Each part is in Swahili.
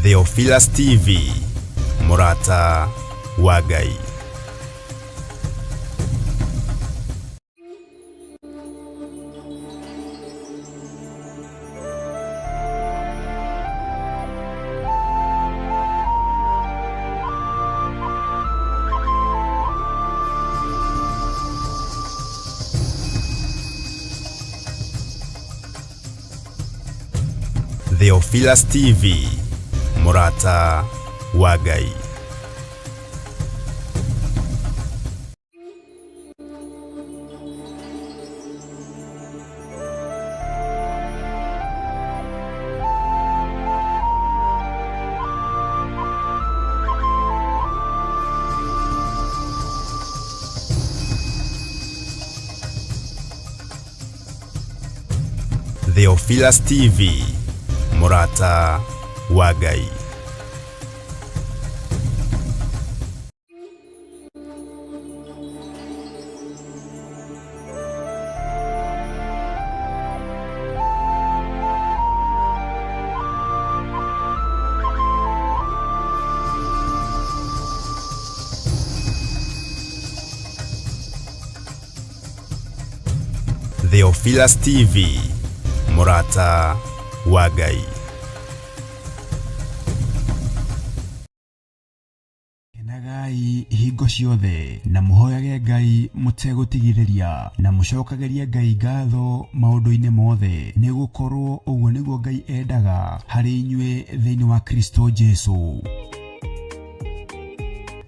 Theophilus TV, Murata wa Ngai. Theophilus TV, Murata wa Ngai. Theophilus TV, Murata wa Ngai. Theophilus TV, Murata wa Ngai. Ngai hingo ciothe na muhoyage Ngai mutegutigireria na mucokageria Ngai ngatho maundu-ini mothe ni gukorwo uguo niguo Ngai endaga hari inyue thiini wa Kristo Jesu.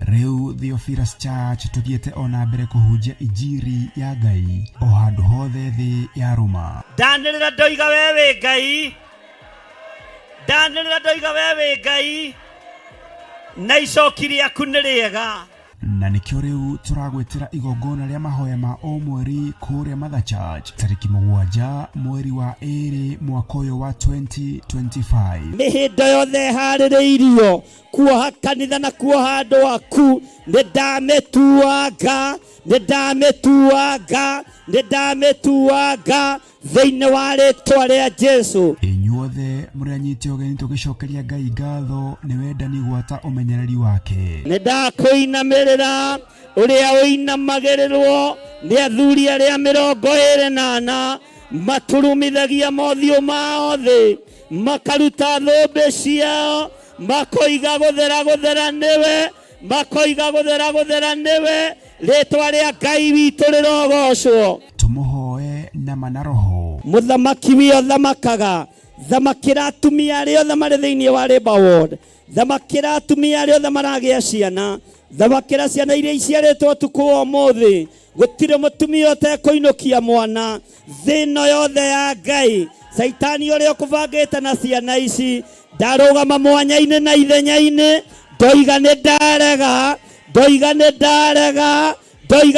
Riu Theophilus Church tuthiete ona mbere kuhunjia injiri ya Ngai o handu hothe thi ya Roma. Ndanirira ndoiga wewe Ngai, ndanirira ndoiga wewe Ngai, na icokiri yaku nĩ rĩega. Na nikio riu turagwetera igongona ria mahoya ma o mweri kuria Mother Church tariki 7 mweri wa 2 mwaka uyu wa 2025. Mihindo yothe harĩrĩirio kuoha kanitha na kuoha andũ aku nĩndamĩtuanga thĩinĩ wa rĩtwa rĩa Jesu. Inyuothe mũranyite ũgeni tũgĩcokeria Ngai ngatho nĩ wendani gwata ũmenyereri wake. Nĩndakũinamĩrĩra ũrĩa ũinamagĩrĩrwo nĩ athuri arĩa 24 maturumithagia mothiũ mao thĩ makaruta thũmbĩ ciao makoiga gũthera nĩwe, makoiga gũthera nĩwe, rĩtwa rĩa Ngai witũ rĩrogocwo. Tumuhoe na manaroho. Mũthamaki wĩ thamakaga, thamakĩra atumia arĩa othe marĩ thĩinĩ wa Labour Ward, thamakĩra atumia arĩa othe maragĩa ciana, thamakĩra ciana iria iciarĩtwo ũtukũ wa ũmũthĩ. Gũtirĩ mũtumia ũtekũinũkia mwana thĩno yothe ya Ngai. Saitani ũrĩa ũkũbangĩte na ciana ici ndarũgama mwanya-inĩ na ithenya-inĩ, ndoiga nĩndarega, ndoiga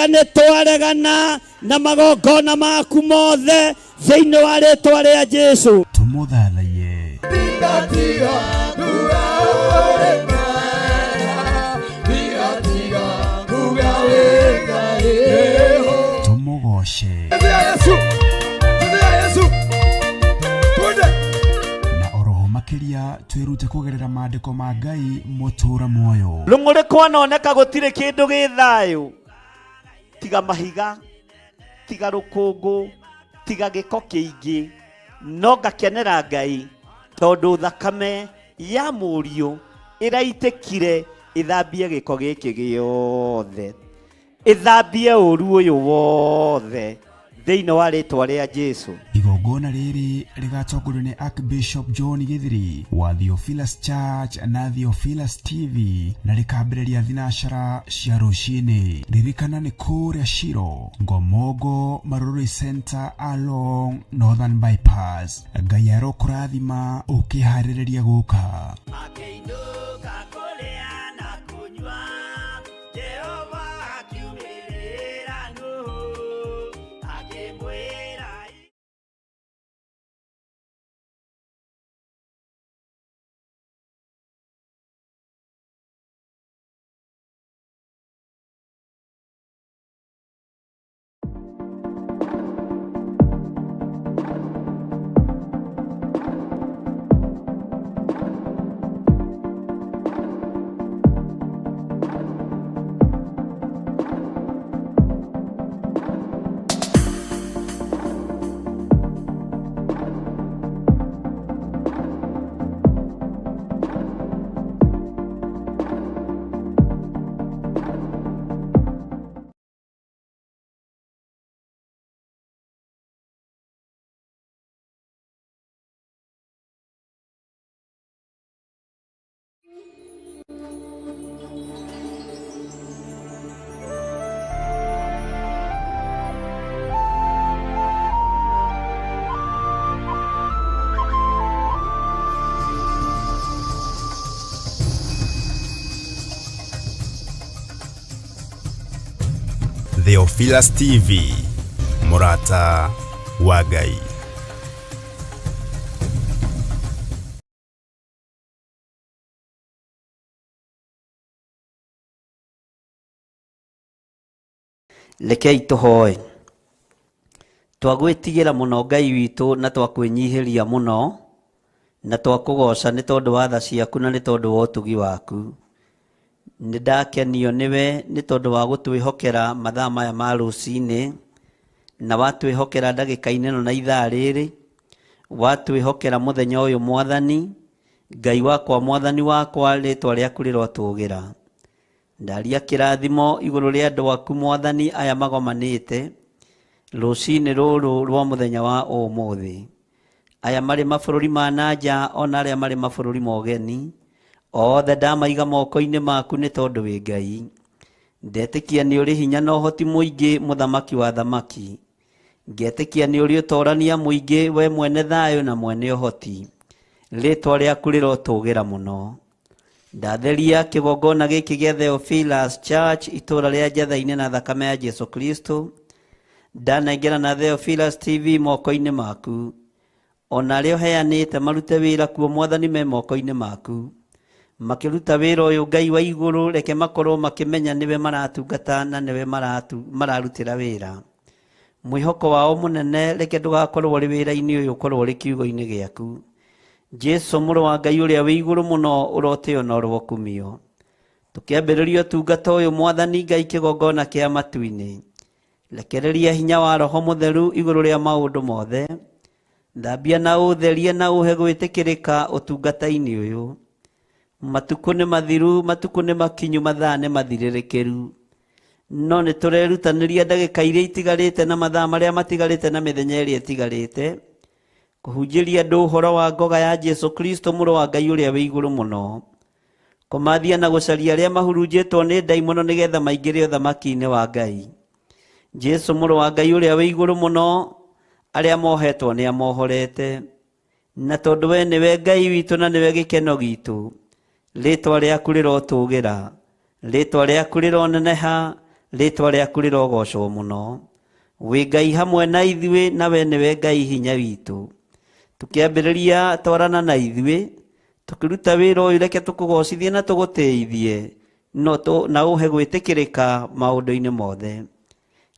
nĩtwaregana na magongona maku mothe thĩinĩ wa rĩtwa rĩa Jesu. Tumuthathaie. Tumugoshe. Makiria twirute kugerera maandiko ma Ngai mutura muoyo. Rũng'ũrĩ kwanoneka gũtirĩ kĩndũ gĩ thayũ tiga mahiga, tiga rũkũngũ, tiga gĩko kĩingĩ, no ngakenera Ngai tondũ thakame ya mũriũ ĩraitĩkire ĩthambie gĩko gĩkĩ gĩothe, ĩthambie ũru ũyũ wothe thĩinĩ wa rĩtwa rĩa Jesu. Igongona rĩrĩ rĩgatongorio nĩ Archbishop John Githiri wa Theophilus Church na Theophilus TV na rĩkambĩrĩria thinacara cia rũcinĩ. Ririkana nĩ kũrĩa Shiro, Ngomongo Marũrũ Center along Northern Bypass. Ngai arokũrathima ũkĩharĩrĩria gũka. Theophilus TV, Murata wa Ngai. Rekei tuhoe. Twagwĩtigĩra mũno Ngai witũ na twakwĩnyihĩria mũno na twakũgoca nĩ tondũ wa tha ciaku na nĩ tondũ wa ũtugi waku. Nĩndakenio nĩwe nĩ tondũ wa gũtwĩhokera mathaa maya ma rũcinĩ na watwĩhokera ndagĩka-inĩ ĩno na ithaa rĩrĩ, watwĩhokera mũthenya ũyũ Mwathani. Ngai wakwa, Mwathani wakwa, rĩtwa rĩaku rĩrotũgĩra. Ndaria kĩrathimo igũrũ rĩa andũ aku Mwathani aya magomanĩte rũcinĩ rũrũ rwa mũthenya wa ũmũthĩ, aya marĩ mabũrũri ma nanja ona arĩa marĩ mabũrũri ma ũgeni, othe ndamaiga moko-inĩ maku nĩ tondũ wĩ Ngai. Ndetĩkia nĩ ũrĩ hinya na ũhoti mũingĩ, mũthamaki wa thamaki. Ngetĩkia nĩ ũrĩ ũtorania mũingĩ, we mwene thayũ na mwene ũhoti. Rĩtwa rĩaku rĩrotũgĩra mũno. Ndatheria kĩgongona gĩkĩ gĩa Theophilus Church itũra rĩa Njatha-inĩ na thakame ya Jesu Kristo. Ndanengera na Theophilus TV moko-inĩ maku. Ona arĩa ũheanĩte marute wĩra kuo Mwathani me moko-inĩ maku. Makĩruta wĩra ũyũ Ngai wa igũrũ, reke makorwo makĩmenya nĩwe maratungata na nĩwe mararutĩra wĩra. Mwĩhoko wao mũnene reke ndũgakorwo ũrĩ wĩra-inĩ ũyũ, ũkorwo ũrĩ kiugo-inĩ gĩaku. Jesu mũrũ wa Ngai ũrĩa wĩ igũrũ mũno, ũrotĩo na ũrokumio. Tũkĩambĩrĩria ũtungata ũyũ Mwathani Ngai kĩgongona kĩa matu-inĩ, rekereria hinya wa Roho Mũtheru igũrũ rĩa maũndũ mothe. Thambia na ũtherie na ũhe gwĩtĩkĩrĩka ũtungata-inĩ ũyũ. Matukũ nĩ mathiru, matukũ nĩ makinyu, mathaa nĩ mathirĩrĩkĩru. No nĩ tũrerutanĩria ndagĩka iria itigarĩte na mathaa marĩa matigarĩte na mĩthenya ĩrĩa ĩtigarĩte kũhunjĩria andũ ũhoro wa ngoga ya Jesu Kristo mũrũ wa Ngai ũrĩa wĩ igũrũ mũno. Kũmathia na gũcaria arĩa mahurunjĩtwo nĩ ndaimono nĩgetha maingĩre ũthamaki-inĩ wa Ngai. Jesu mũrũ wa Ngai ũrĩa wĩ igũrũ mũno, arĩa mohetwo nĩ amohorete. Na tondũ we nĩwe Ngai witũ na nĩwe gĩkeno gitũ, rĩtwa rĩaku rĩrotũgĩra, rĩtwa rĩaku rĩroneneha, rĩtwa rĩaku rĩrogocwo mũno. Wĩ Ngai hamwe na ithuĩ, na we nĩwe Ngai hinya witũ. Tũkĩambĩrĩria twarana na ithuĩ, tũkĩruta wĩra ũyũ, reke tũkũgocithie na tũgũtĩithie na ũhe gwĩtĩkĩrĩka maũndũ-inĩ mothe.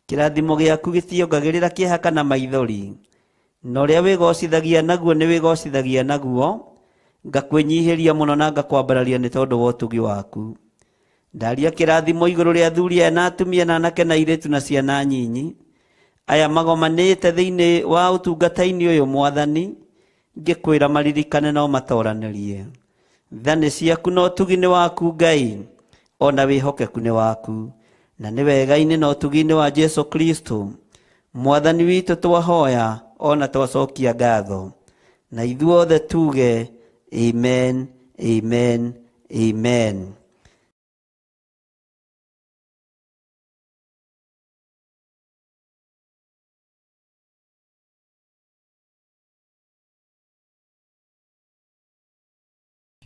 Kĩrathimo gĩaku gĩtiongagĩrĩra kĩeha kana maithori, na ũrĩa wĩgocithagia naguo nĩ wĩgocithagia naguo. Ngakwĩnyihĩria mũno na ngakwambararia nĩ tondũ wa ũtugi waku. Ndaria kĩrathimo igũrũ rĩa athuri aya na atumia na anake na airĩtu na ciana nyinyi, aya magomanĩte thĩinĩ wa ũtungata-inĩ ũyũ Mwathani. Ngĩkwĩra maririkane no matoranĩrie. Tha nĩ ciaku na ũtugi nĩ waku Ngai, ona wĩhokeku nĩ waku, na nĩ wega-inĩ na ũtugi-inĩ wa Jesu Kristo Mwathani witũ twahoya ona twacokia ngatho, na ithuothe tuge amen, amen, amen.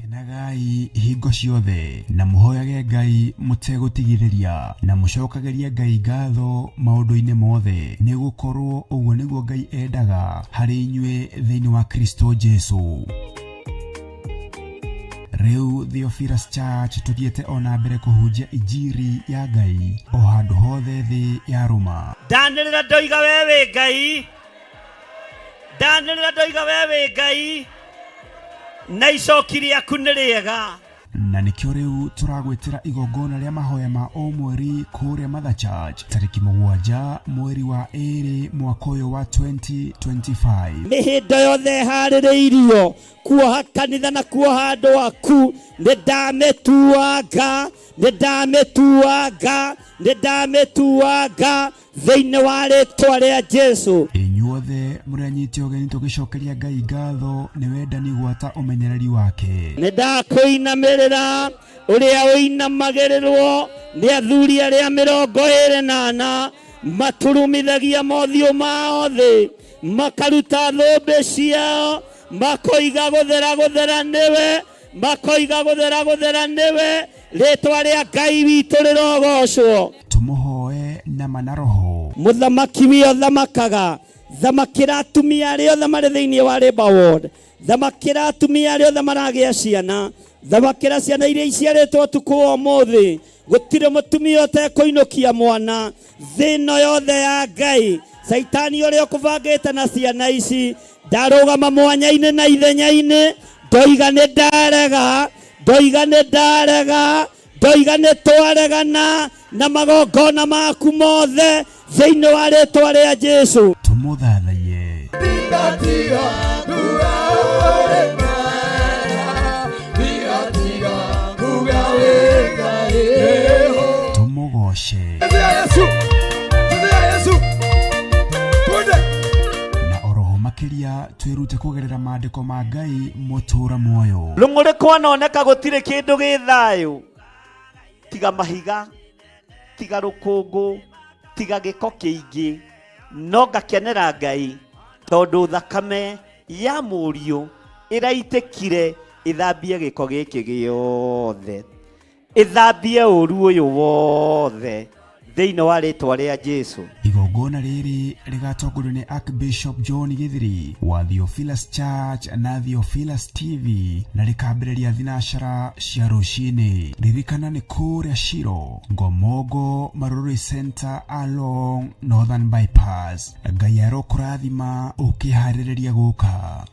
Kenagai hingo ciothe na mũhoyage Ngai mũtegũtigithĩria, na mũcokagĩrie Ngai ngatho maũndũ-inĩ mothe, nĩ gũkorwo ũguo nĩguo Ngai endaga harĩ inyuĩ thĩinĩ wa Kristo Jesu. Rĩu Theophilus Church tuthiĩte ona mbere kũhunjia injiri ya Ngai o handũ hothe thĩ ya Roma. Ndanĩrĩra ndoiga we wĩ Ngai, ndanĩrĩra ndoiga we wĩ Ngai, na icoki rĩaku nĩ rĩega. Na nĩkĩo rĩu tũragwĩtĩra igongona rĩa mahoya ma o mweri kũrĩa Mother Church tarĩki 7 mweri wa 2 mwaka ũyũ wa 2025. Mĩhĩndo yothe harĩrĩirio kuoha kanitha na kuoha andũ aku, nĩndamĩtuanga, nĩndamĩtuanga, nĩndamĩtuanga thĩinĩ wa rĩtwa rĩa Jesu. Inyuothe mũrĩ uria nyite ogeni tugicokeria Ngai ngatho ni wendani gwata umenyereri wake. Nindakuinamirira uria uinamagirirwo ni athuri aria 28 maturumithagia mothiũ mao thĩ makaruta thũmbĩ ciao makoiga gũthera niwe makoiga gũthera niwe rĩtwa rĩa Ngai witũ rĩrogocwo. Tumuhoe na manaroho. Mũthamaki wĩ thamakaga thamakĩra atumia arĩa othe marĩ thĩinĩ wa Labour Ward, thamakĩra atumia arĩa othe maragĩa ciana, thamakĩra ciana iria iciarĩtwo ũtukũ wa ũmũthĩ. Gũtirĩ mũtumia ũtekũinũkia mwana thĩno yothe ya Ngai. Saitani ũrĩa ũkũbangĩte na ciana ici ndarũgama mwanya-inĩ na ithenya-inĩ, ndoiga nĩ ndarega, ndoiga nĩ ndarega, ndoiga nĩ twaregana na magongona maku mothe thĩinĩ wa rĩtwa rĩa Jesũ. Tumuthathaie. Tumugoshe. Na oroho makiria twirute kugerera maandiko ma Ngai mutura muoyo. Rũng'ũrĩ kwanoneka gũtirĩ kĩndũ gĩ thayũ tiga mahiga, tiga rũkũngũ, tiga gĩko kĩingĩ, no ngakenera Ngai tondũ thakame ya mũriũ ĩraitĩkire ĩthambie gĩko gĩkĩ gĩothe, ĩthambie ũru ũyũ wothe thĩinĩ wa rĩtwa rĩa Jesũ. Igongona rĩrĩ rĩgatongorio nĩ Archbishop John Githiri wa Theophilus Church na Theophilus TV na rĩkambĩrĩria thinacara cia rũcinĩ. Ririkana nĩ kũrĩa Shiro, Ngomongo Marũrũ Center along Northern Bypass. Ngai arokũrathima ũkĩharĩrĩria gũka.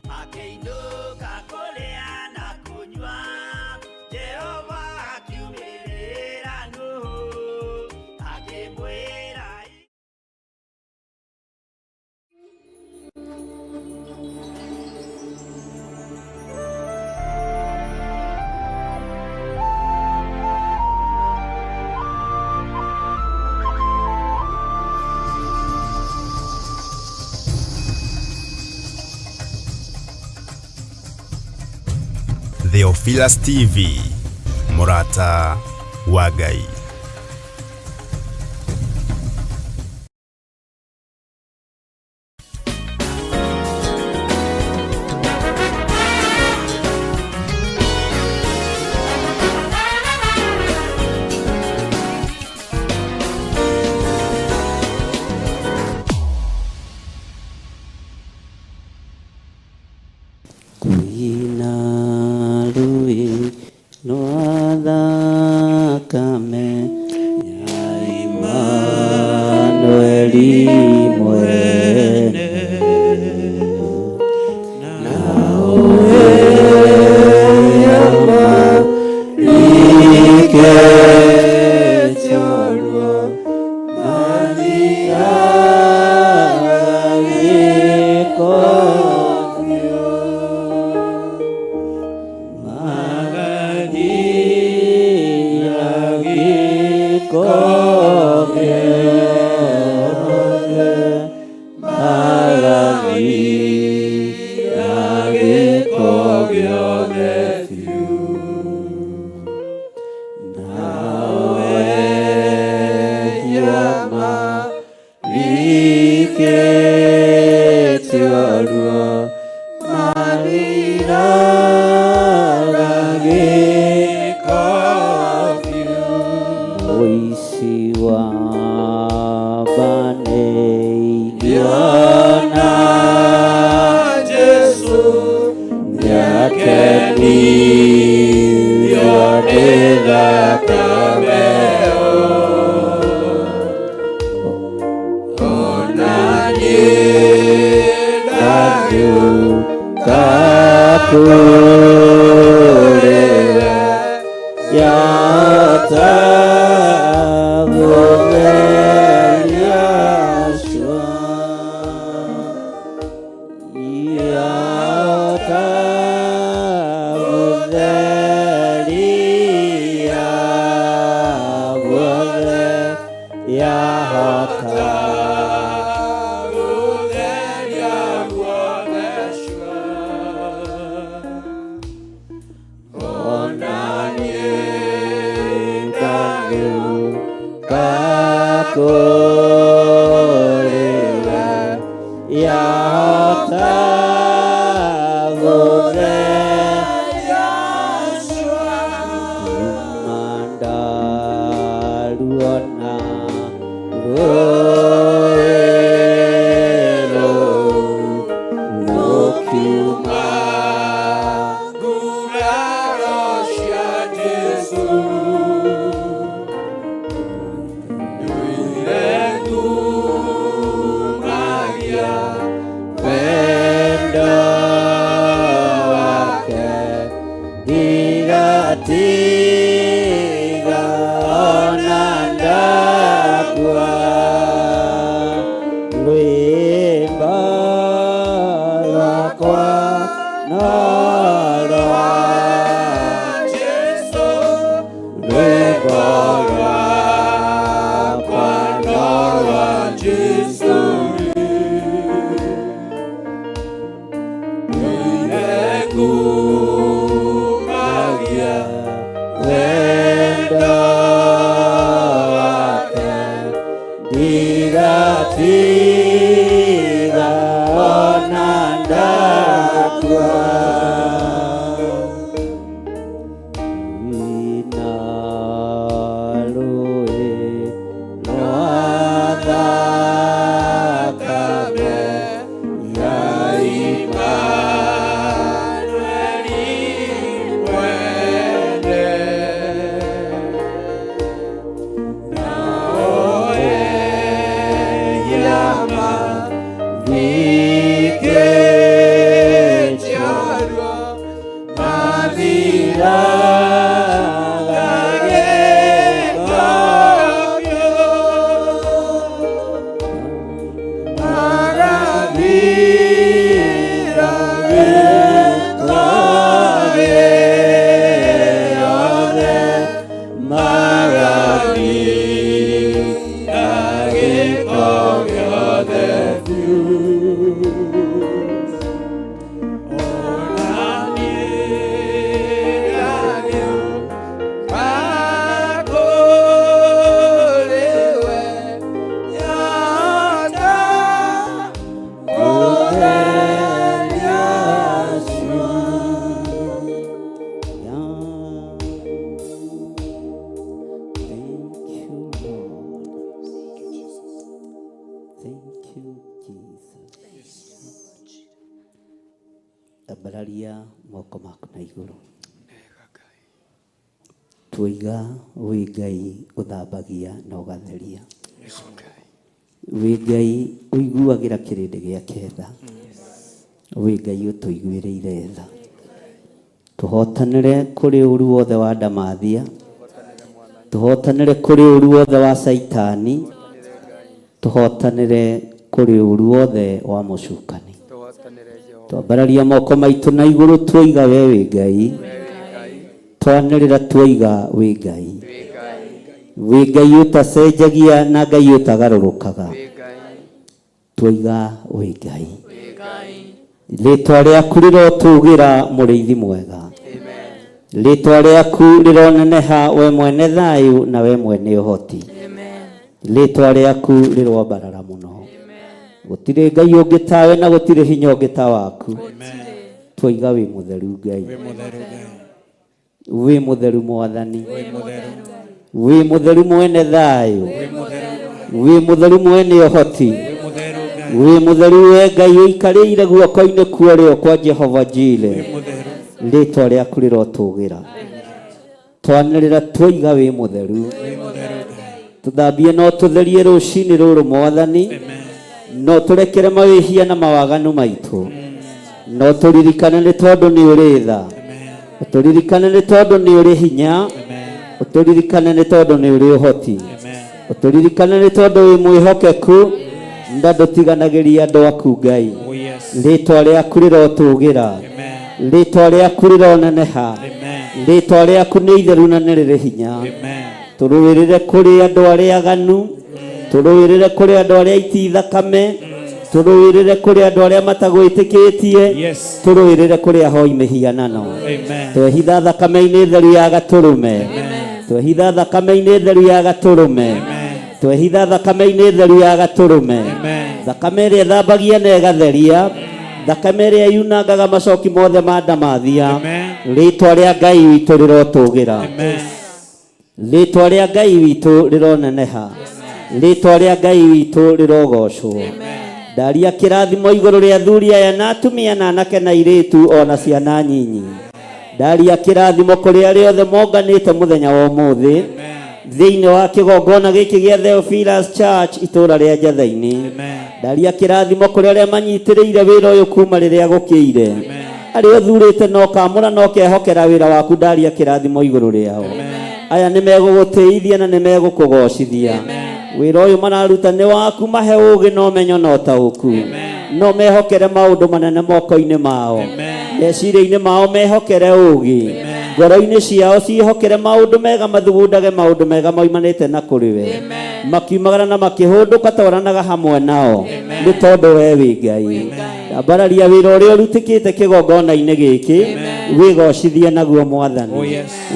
Theophilus TV, Murata wa Ngai. kũrĩwe yahota gũtheria kuma ndaruona rũĩ rũu rũkiuma nguraro cia Jesũ nĩirengumagia wendo wake ndigatiga ona ndakua rwĩmbo rwakwa no rwa Jesũ rwĩmbo rwakwa no rwa Jesũ nĩirengumagia wendo wake ndigatiga ona ndakua wĩna rũĩ rwa thakame ya Imanueli mwene naoe yama vikecharwa mathira Tambararia moko maku na igũrũ. Twiga wĩ Ngai ũthambagia na ũgatheria. Wĩ Ngai ũiguagĩra kĩrĩndĩ gĩake tha. Wĩ Ngai ũtũiguĩrĩire tha. Tũhotanĩre kũrĩ ũru wothe wa ndamathia. Tũhotanĩre kũrĩ ũru wothe wa Saitani. Tũhotanĩre kũrĩ ũru wothe wa mũcukani. Twambararia moko maitũ na igũrũ twoiga we wĩ Ngai. Twanĩrĩra twoiga wĩ Ngai. Wĩ Ngai ũtacenjagia na Ngai ũtagarũrũkaga. Twoiga wĩ Ngai. Rĩtwa rĩaku rĩrotũgĩra mũrĩithi mwega. Rĩtwa rĩaku rĩroneneha we mwene thayũ na we mwene ũhoti. Rĩtwa rĩaku rĩrombarara mũno. Gũtirĩ Ngai ũngĩ tawe na gũtirĩ hinya ũngĩ ta waku. Twoiga wĩ mũtheru Ngai. Wĩ mũtheru Mwathani. Wĩ mũtheru mwene thayũ. Wĩ mũtheru mwene ũhoti. Wĩ mũtheru we Ngai ũikarĩire guoko-inĩ kuorĩo kwa Jehova Jire. Rĩtwa rĩaku rĩrotũgĩra. Twanĩrĩra twoiga wĩ mũtheru. Tũthambie no tũtherie rũcinĩ rũrũ Mwathani. No tũrekere mawĩhia na mawaganu maitũ. No tũririkane nĩ tondũ nĩ ũrĩ tha. Ũtũririkane nĩ tondũ nĩ ũrĩ hinya. Ũtũririkane nĩ tondũ nĩ ũrĩ ũhoti. Ũtũririkane nĩ tondũ wĩ mwĩhokeku. Na ndũtiganagĩria andũ aku Ngai. Rĩtwa rĩaku rĩrotũgĩra. Rĩtwa rĩaku rĩroneneha. Rĩtwa rĩaku nĩ itheru na nĩ rĩrĩ hinya. Tũrũĩrĩre kũrĩ andũ arĩa aganu. Tũrũĩrĩre kũrĩ andũ arĩa iti thakame. Tũrũĩrĩre kũrĩ andũ arĩa matagwĩtĩkĩtie. Tũrũĩrĩre kũrĩ ahoi mĩhianano. Twehitha thakame-inĩ theru ya Gatũrũme. Twehitha thakame-inĩ theru ya Gatũrũme. twehitha thakame-inĩ theru ya gatũrũme, thakame ĩrĩa ĩthambagia na ĩgatheria, thakame ĩrĩa yunangaga macoki mothe ma ndamathia. Rĩĩtwa rĩa Ngai witũ rĩrotũgĩra, rĩĩtwa rĩa Ngai witũ rĩroneneha, rĩĩtwa rĩa Ngai witũ rĩrogocwo. Ndaria kĩrathimo igũrũ rĩa athuri aya na atumia na anake na airĩtu ona ciana nyinyi. Ndaria kĩrathimo kũrĩ arĩa othe monganĩte mũthenya wa ũmũthĩ thĩinĩ wa kĩgongona gĩkĩ gĩa Theophilus Church itũũra rĩa Njatha-inĩ. Ndaria kĩrathimo kũrĩ arĩa manyitĩrĩire wĩra ũyũ kuma rĩrĩa gũkĩire, arĩa ũthurĩte na ũkamũra na ũkehokera wĩra waku. Ndaria kĩrathimo igũrũ rĩao. Aya nĩ megũgũtĩithia na nĩ megũkũgocithia. Wĩra ũyũ mararuta nĩ waku, mahe ũũgĩ na ũmenyo na ũtaũku, no mehokere maũndũ manene moko-inĩ mao, meciria-inĩ mao mehokere ũũgĩ, ngoro-inĩ ciao ciĩhokere maũndũ mega, mathugundage maũndũ mega maumanĩte na kũrĩ we, makiumagara na makĩhũndũka twaranaga hamwe nao, nĩ tondũ we wĩ Ngai. Ndambararia wĩra ũrĩa ũrutĩkĩte kĩgongona-inĩ gĩkĩ, wĩgocithie naguo Mwathani.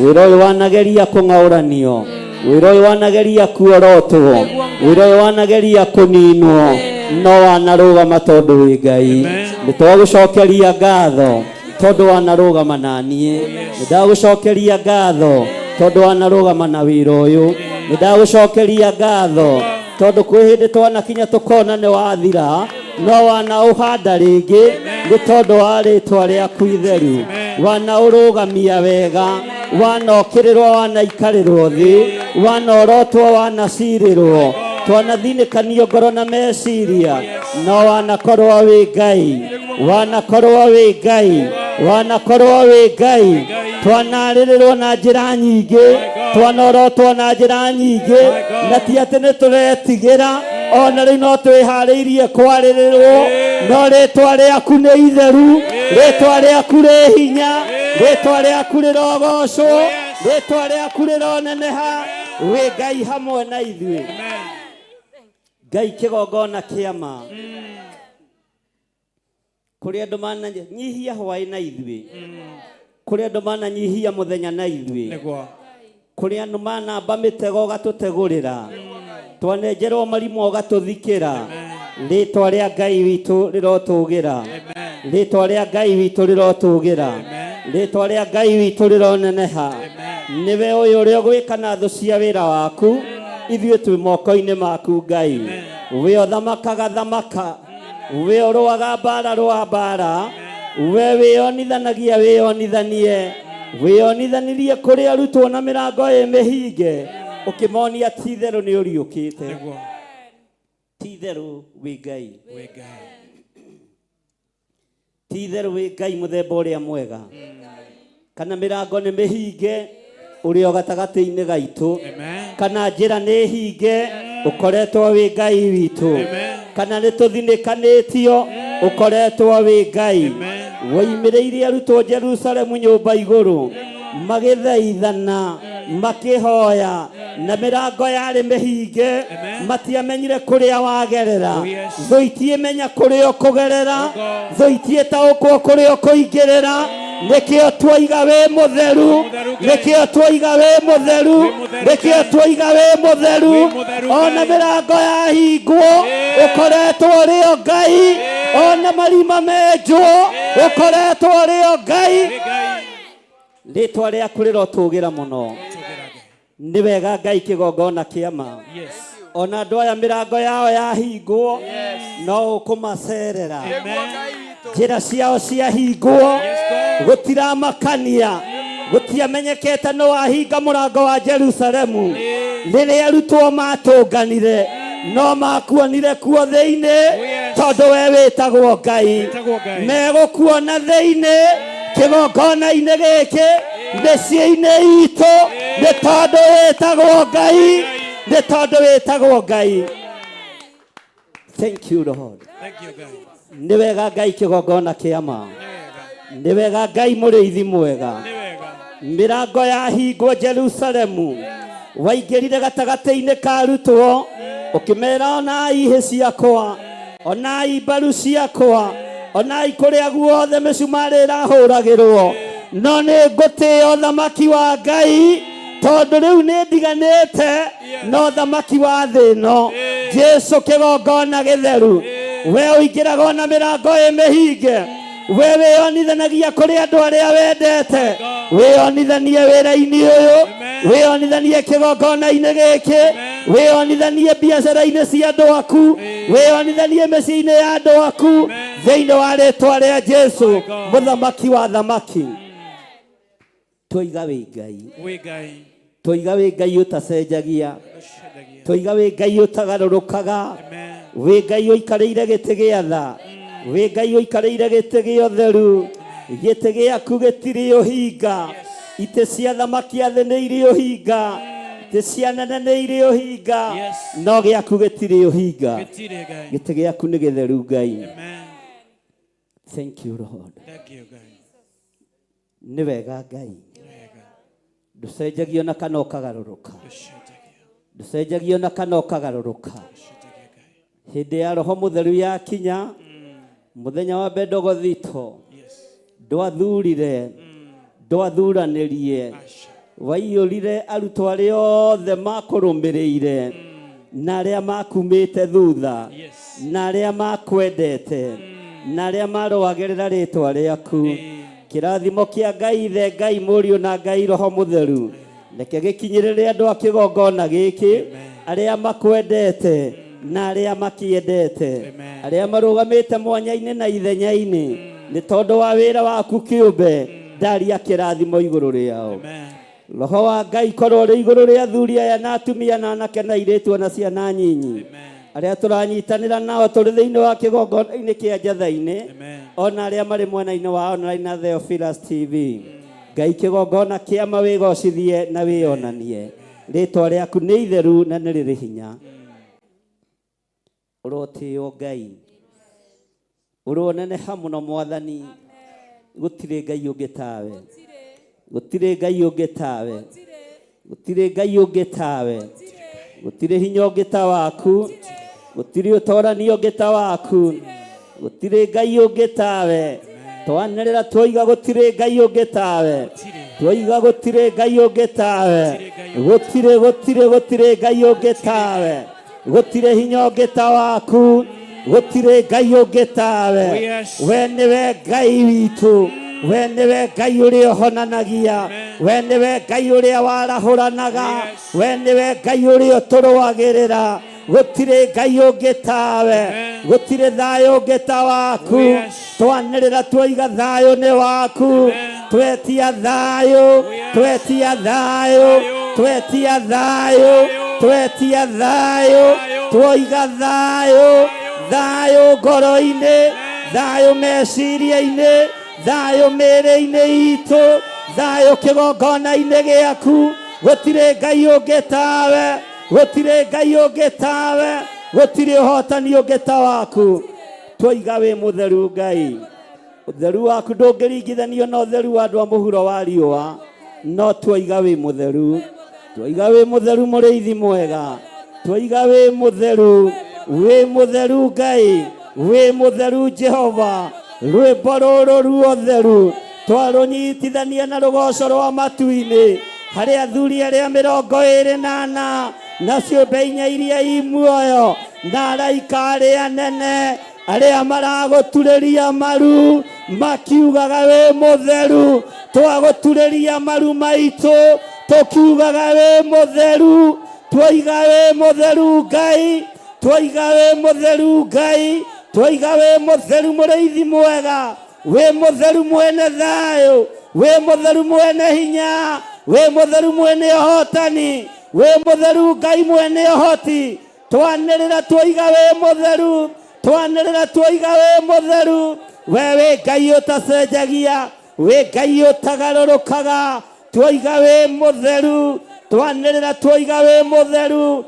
Wĩra ũyũ wanageria kũng'aũranio, wĩra ũyũ wanageria kuorotwo, wĩra ũyũ wanageria kũninwo, no wanarũgama tondũ wĩ Ngai. Nĩtwagũcokeria ngatho tondũ wanarũgama naniĩ, nĩndagũcokeria ngatho tondũ wanarũgama na wĩra ũyũ, nĩndagũcokeria ngatho tondũ kwĩ hĩndĩ twanakinya tũkona nĩ wathira, no wanaũhanda rĩngĩ nĩ tondũ wa rĩĩtwa rĩaku itheru, wanaũrũgamia wega, wanokĩrĩrwo, wanaikarĩrwo thĩ, wanorotwo, wanacirĩrwo, twanathinĩkanio ngoro na meciria, no wanakorwo wĩ Ngai, wanakorwo wĩ Ngai, wanakorwo wĩ Ngai. Twanarĩrĩrwo na njĩra nyingĩ, twanorotwo na njĩra nyingĩ, na ti atĩ nĩ tũretigĩra, ona rĩu no twĩharĩirie kwarĩrĩrwo, no rĩĩtwa rĩaku nĩ itheru, rĩĩtwa rĩaku rĩ hinya, rĩĩtwa rĩaku rĩrogocwo, rĩĩtwa rĩaku rĩroneneha, wĩ Ngai hamwe na ithuĩ. Ngai kĩgongona kĩama, kũrĩ andũ mananyihia hwaĩ na ithuĩ, kũrĩ andũ mananyihia mũthenya na ithuĩ, kũrĩ andũ manamba mĩtego gatũtegũrĩra, twanenjerwo marimũ gatũthikĩra. Rĩĩtwa rĩa Ngai witũ rĩrotũgĩra, rĩĩtwa rĩa Ngai witũ rĩrotũgĩra, rĩĩtwa rĩa Ngai witũ rĩroneneha. Nĩwe ũyũ ũrĩa ũgwĩka na thũ cia wĩra waku, ithuĩ twĩ moko-inĩ maku Ngai. We ũthamakaga thamaka, we ũrũaga mbara rũa mbara, we wĩonithanagia wĩonithanie, wĩonithanirie kũrĩ arutwo na mĩrango ĩ mĩhinge, ũkĩmonia ti itherũ nĩ ũriũkĩte, ti itherũ wĩ Ngai, ti itherũ wĩ Ngai mũthemba ũrĩa mwega. Kana mĩrango nĩ mĩhinge, ũrĩ o gatagatĩ-inĩ gaitũ, kana njĩra nĩ hinge, ũkoretwo wĩ Ngai witũ, kana nĩ tũthinĩkanĩtio, ũkoretwo wĩ Ngai. Woimĩrĩire arutwo Jerusalemu nyũmba igũrũ, magĩthaithana, makĩhoya, na mĩrango yarĩ mĩhinge, matiamenyire kũrĩa wagerera, thũ itiĩmenya kũrĩa ũkũgerera, thũ itiĩtaũkwo kũrĩa ũkũingĩrĩra. Nĩkĩo twaiga wĩ mũtheru, nĩkĩo twaiga wĩ mũtheru, nĩkĩo twaiga wĩ mũtheru. Ona mĩrango yahingwo, ũkoretwo ũrĩ o Ngai, ona marima menjwo, ũkoretwo ũrĩ o Ngai. Rĩĩtwa rĩaku rĩrotũgĩra mũno. Nĩ wega Ngai kĩgongona kĩama. Ona andũ aya mĩrango yao yahingwo, no ũkũmacerera. Njĩra ciao ciahingwo, gũtiramakania, gũtiamenyekete nĩ wahinga mũrango wa Jerusalemu. Rĩrĩa arutwo matũnganire, no makuonire kuo thĩinĩ, tondũ we wĩtagwo Ngai. Megũkuona thĩinĩ kĩgongona-inĩ gĩkĩ, mĩciĩ-inĩ itũ, nĩ tondũ wĩtagwo Ngai, nĩ tondũ wĩtagwo Ngai. Thank you Lord. Nĩ wega Ngai kĩgongona kĩama, nĩ wega Ngai mũrĩithi mwega. Mĩrango yahingwo Jerusalemu, waingĩrire gatagatĩ-inĩ ka arutwo, ũkĩmera onai hĩ ciakwa, onai mbaru ciakwa, onai kũrĩa guothe mĩcumarĩ ĩrahũragĩrwo, no nĩ ngũtĩĩa ũthamaki wa Ngai, tondu riu ni ndiganite no thamaki wa thi no Jesu kigongona githeru we uingiraga ona mirango imihinge we wionithanagia kuri andu aria wendete wionithanie wira-ini uyu wionithanie kigongona-ini giki wionithanie biacara-ini cia andu aku wionithanie micii-ini ya andu aku thiini wa ritwa ria Jesu muthamaki wa thamaki twiga wi Ngai twiga wi Ngai utacenjagia twiga wi Ngai utagarurukaga wi Ngai uikarĩire gĩtĩ gĩa tha wi Ngai uikarĩire gĩtĩ gĩa ũtheru gĩtĩ gĩaku gĩtirĩ ũhinga itĩ cia thamaki a thĩ nĩ irĩ ũhinga itĩ cia nene nĩ irĩ ũhinga no gĩaku gĩtirĩ ũhinga gĩtĩ gĩaku nĩ gĩtheru Ngai. Thank you Lord. Nĩ wega Ngai ndũcenjagio na kana ũkagarũrũka ndũcenjagio na kana ũkagarũrũka hĩndĩ ya Roho Mũtheru yakinya muthenya wa Bendogothito ndwathurire ndwathuranĩrie waiyũrire arutwo arĩa othe makũrũmĩrĩire na arĩa makumĩte thutha na arĩa makwendete na arĩa marũagĩrĩra rĩtwa rĩaku kĩrathimo kĩa Ngai Ithe Ngai Mũriũ na Ngai Roho Mũtheru reke gĩkinyĩrĩre andũ a kĩgongona gĩkĩ arĩa makwendete na arĩa makĩendete arĩa marũgamĩte mwanya-inĩ na ithenya-inĩ nĩ tondũ wa wĩra waku kĩũmbe ndaria kĩrathimo igũrũ rĩao. Roho wa Ngai korwo rĩ igũrũ rĩa athuri aya na atumia na anake na airĩtu na ciana nyinyi arĩa tũranyitanĩra nao tũrĩ thĩinĩ wa kĩgongona-inĩ kĩa Njatha-inĩ ona arĩa marĩ mwena-inĩ wa online na Theophilus TV. Ngai kĩgongona kĩama wĩgocithie na wĩonanie rĩtwa rĩaku nĩ itheru na nĩ rĩrĩ hinya. Ũrotĩo Ngai ũroneneha mũno Mwathani gũtirĩ Ngai ũngĩ tawe gũtirĩ Ngai ũngĩ tawe gũtirĩ Ngai ũngĩ tawe gũtirĩ hinya ũngĩ ta waku gũtirĩ ũtoranio ũngĩ ta waku gũtirĩ Ngai ũngĩ tawe twanĩrĩra twoiga gũtirĩ Ngai ũngĩ tawe twoiga gũtirĩ Ngai ũngĩ tawe gũtirĩ Ngai ũngĩ tawe gũtirĩ hinya ũngĩ ta waku gũtirĩ Ngai ũngĩ tawe we nĩwe Ngai witũ we nĩwe Ngai ũrĩa ũhonanagia we nĩwe Ngai ũrĩa warahũranaga we nĩwe Ngai ũrĩa ũtũrũagĩrĩra gũtirĩ Ngai ũngĩ tawe gũtirĩ thayũ ũngĩ ta waku twanĩrĩra twoiga thayũ nĩ waku twetia thayũ twetia thayũ twetia thayũ twetia thayũ twoiga thayũ thayũ ngoro-inĩ thayũ meciria-inĩ thayũ mĩĩrĩ-inĩ itũ thayũ kĩgongona-inĩ gĩaku gũtirĩ Ngai ũngĩ tawe gũtirĩ Ngai ũngĩ tawe gũtirĩ ũhotani ũngĩ ta waku twoiga wĩ mũtheru Ngai ũtheru waku ndũngĩringithanio na ũtheru wa andũ a mũhuro wa riũa no twoiga wĩ mũtheru twoiga wĩ mũtheru mũrĩithi mwega twoiga wĩ mũtheru Ngai wĩ mũtheru Jehova rwĩmbo rũrũ ruotheru twarũnyitithania na rũgoco rwa matu-inĩ harĩ athuri arĩa 24 na ciũmbe 4 iria imuoyo na araika arĩa anene arĩa maragũturĩria maru makiugaga wĩ mũtheru twagũturĩria maru maitũ tũkiugaga wĩ mũtheru twoiga wĩ mũtheru Ngai twoiga wĩ mũtheru Ngai twoiga wĩ mũtheru mũrĩithi mwega wĩ mũtheru mwene thayũ wĩ mũtheru mwene hinya wĩ mũtheru mwene ũhotani wĩ mũtheru Ngai mwene ũhoti twanĩrĩra twoiga wĩ mũtheru twanĩrĩra twoiga wĩ mũtheru we wĩ Ngai ũtacenjagia wĩ Ngai ũtagarũrũkaga twoiga wĩ mũtheru twanĩrĩra twoiga wĩ mũtheru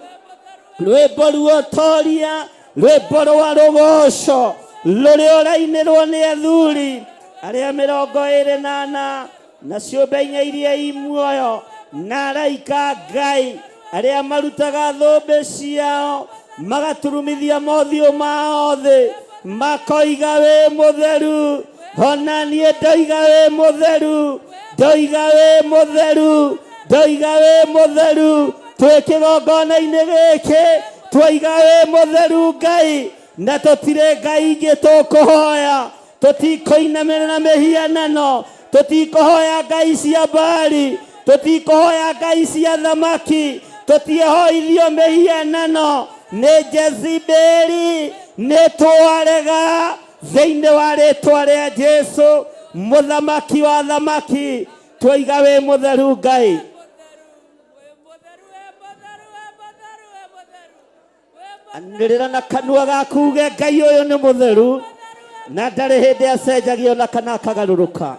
rwĩmbo ruotoria rwĩmbo rwa rũgoco rũrĩa ũrainĩrwo nĩ athuri arĩa 24 na ciũmbe 4 iria imuoyo na araika Ngai arĩa marutaga thũmbĩ ciao magaturumithia mothiũ mao thĩ makoiga wĩ mũtheru ona niĩ ndoiga wĩ mũtheru ndoiga wĩ mũtheru Ndoiga wĩ mũtheru twĩ kĩgongona-inĩ gĩkĩ, twoiga wĩ mũtheru Ngai, na tũtirĩ Ngai ingĩ tũkũhoya, tũtikũinamĩrĩra mĩhianano, tũtikũhoya ngai cia Baali, tũtikũhoya ngai cia thamaki, tũtihoithio mĩhianano nĩ Jezebeli, nĩ twarega thĩinĩ wa rĩtwa rĩa Jesu mũthamaki wa thamaki. Twoiga wĩ mũtheru Ngai. Anĩrĩra na kanua gaku uge Ngai ũyũ nĩ mũtheru na ndarĩ hĩndĩ acenjagio na kana akagarũrũka.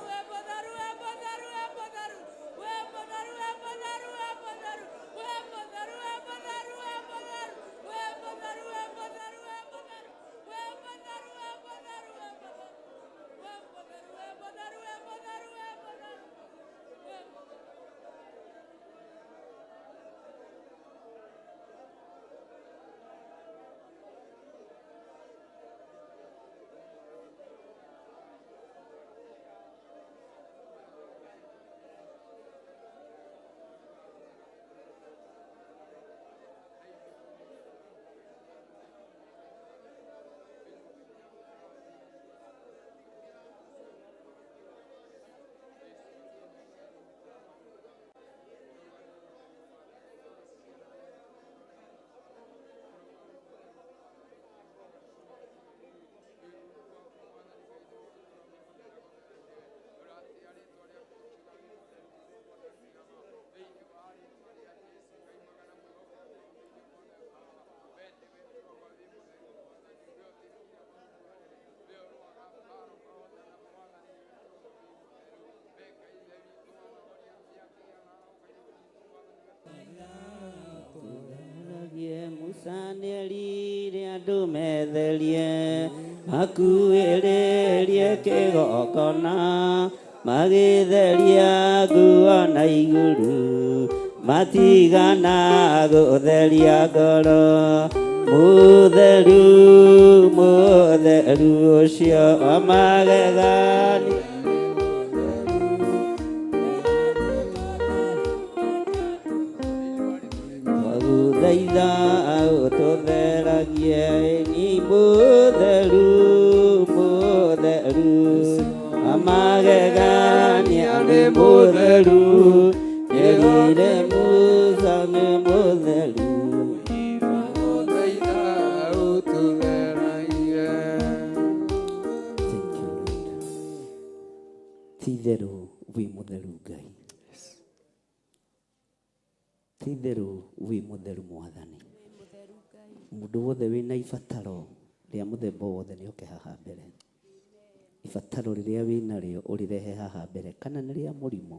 Musanĩerire andũ metherie, makuĩrĩrie kĩgongona, magĩtheria nguo na igũrũ, matigana gũtheria ngoro. Mũtheru mũtheru ũcio wa magegania, wagũthaitha ũtũtheragie. Ni mũtheru mũtheru wa magegania, nĩ mũtheru, nyerire Musa nĩ mũtheru. Ti-itherũ wĩ mũtheru Ngai, ti-itherũ wĩ mũtheru Mwathani. Mũndũ wothe wĩna ibataro rĩa mũthemba wothe nĩoke haha mbere. Ibataro rĩrĩa wĩnarĩo ũrĩrehe haha mbere, kana nĩ rĩa mũrimũ,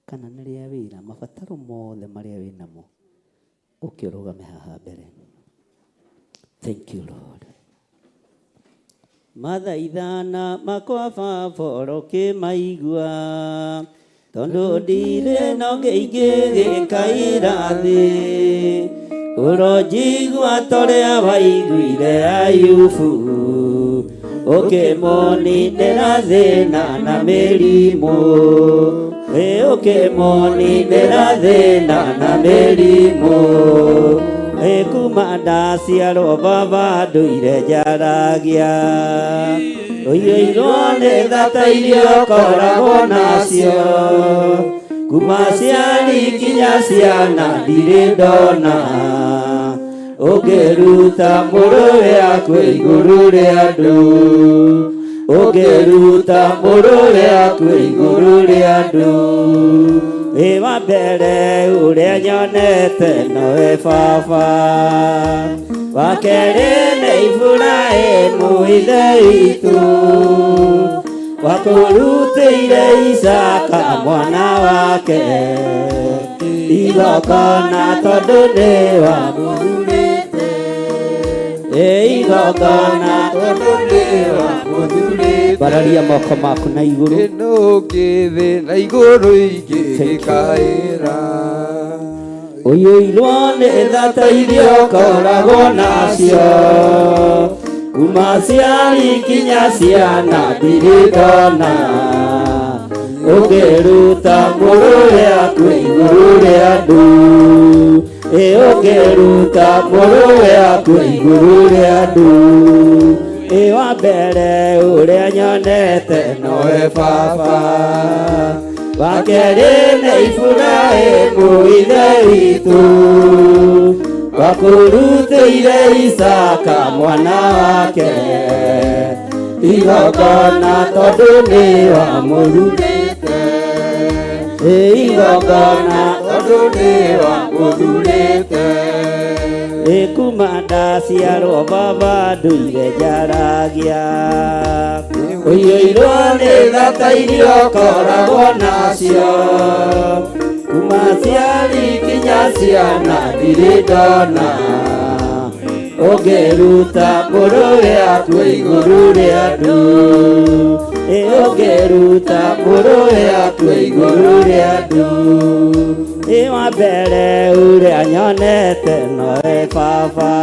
kana nĩ rĩa wĩra, mabataro mothe marĩa wĩnamo ũke ũrũgame haha mbere. Thank you Lord. Mathaithana makwa Baba ũrokĩmaigua, tondũ ndirĩ na ũngĩ ingĩ gĩkaĩra thĩ. Ũronjigua torĩa waiguire Ayubu, ũkĩmũninĩra thĩna na mĩrimũ, ũkĩmũninĩra thĩna na mĩrimũ. Kuma ndaciarwo Baba ndũire njaragia, ũiyũirwo nĩ thata iria ũkoragwo nacio. Kuma ciari kinya ciana ndirĩ ndona ũngĩruta mũrũwe akwe igũrũ rĩa andũ, ũngĩruta mũrũwe akwe igũrũ rĩa andũ. Wĩ wa mbere ũrĩa nyonete nowe Baba, wa kerĩ nĩ Iburahĩmu ithe witũ, wakũrutĩire Isaka mwana wake igongona tondũ nĩ wamũthurĩte, igongona tondũ nĩ wamũthurĩte. Bararia moko maku na igũrũ, ĩno ngĩthĩ na igũrũ ingĩkaĩra. Ũiyũirwo nĩ thata iria ũkoragwo nacio, kuma ciari kinya ciana ndirĩ ndona ũngĩruta mũrũwe akwe igũrũ ũngĩruta mũrũwe aku igũrũ rĩa andũ. Wa mbere ũrĩa nyonete nowe baba, wa kerĩ nĩ Iburahĩmu ithe witũ, wakũrutĩire Isaka mwana wake igongona tondũ nĩ wamũthurĩte, igongona tondũ nĩ wamũthurĩte. Kuma ndaciarwo baba ndũire njaragia, ũiyũirwo nĩ thata iria ũkoragwo nacio, kuma ciari nginya ciana ndirĩ ndona ũngĩruta mũrũwe aku igũrũ rĩa andũ, ũngĩruta mũrũwe aku igũrũ rĩa andũ. Wa mbere ũrĩa nyonete nowe baba,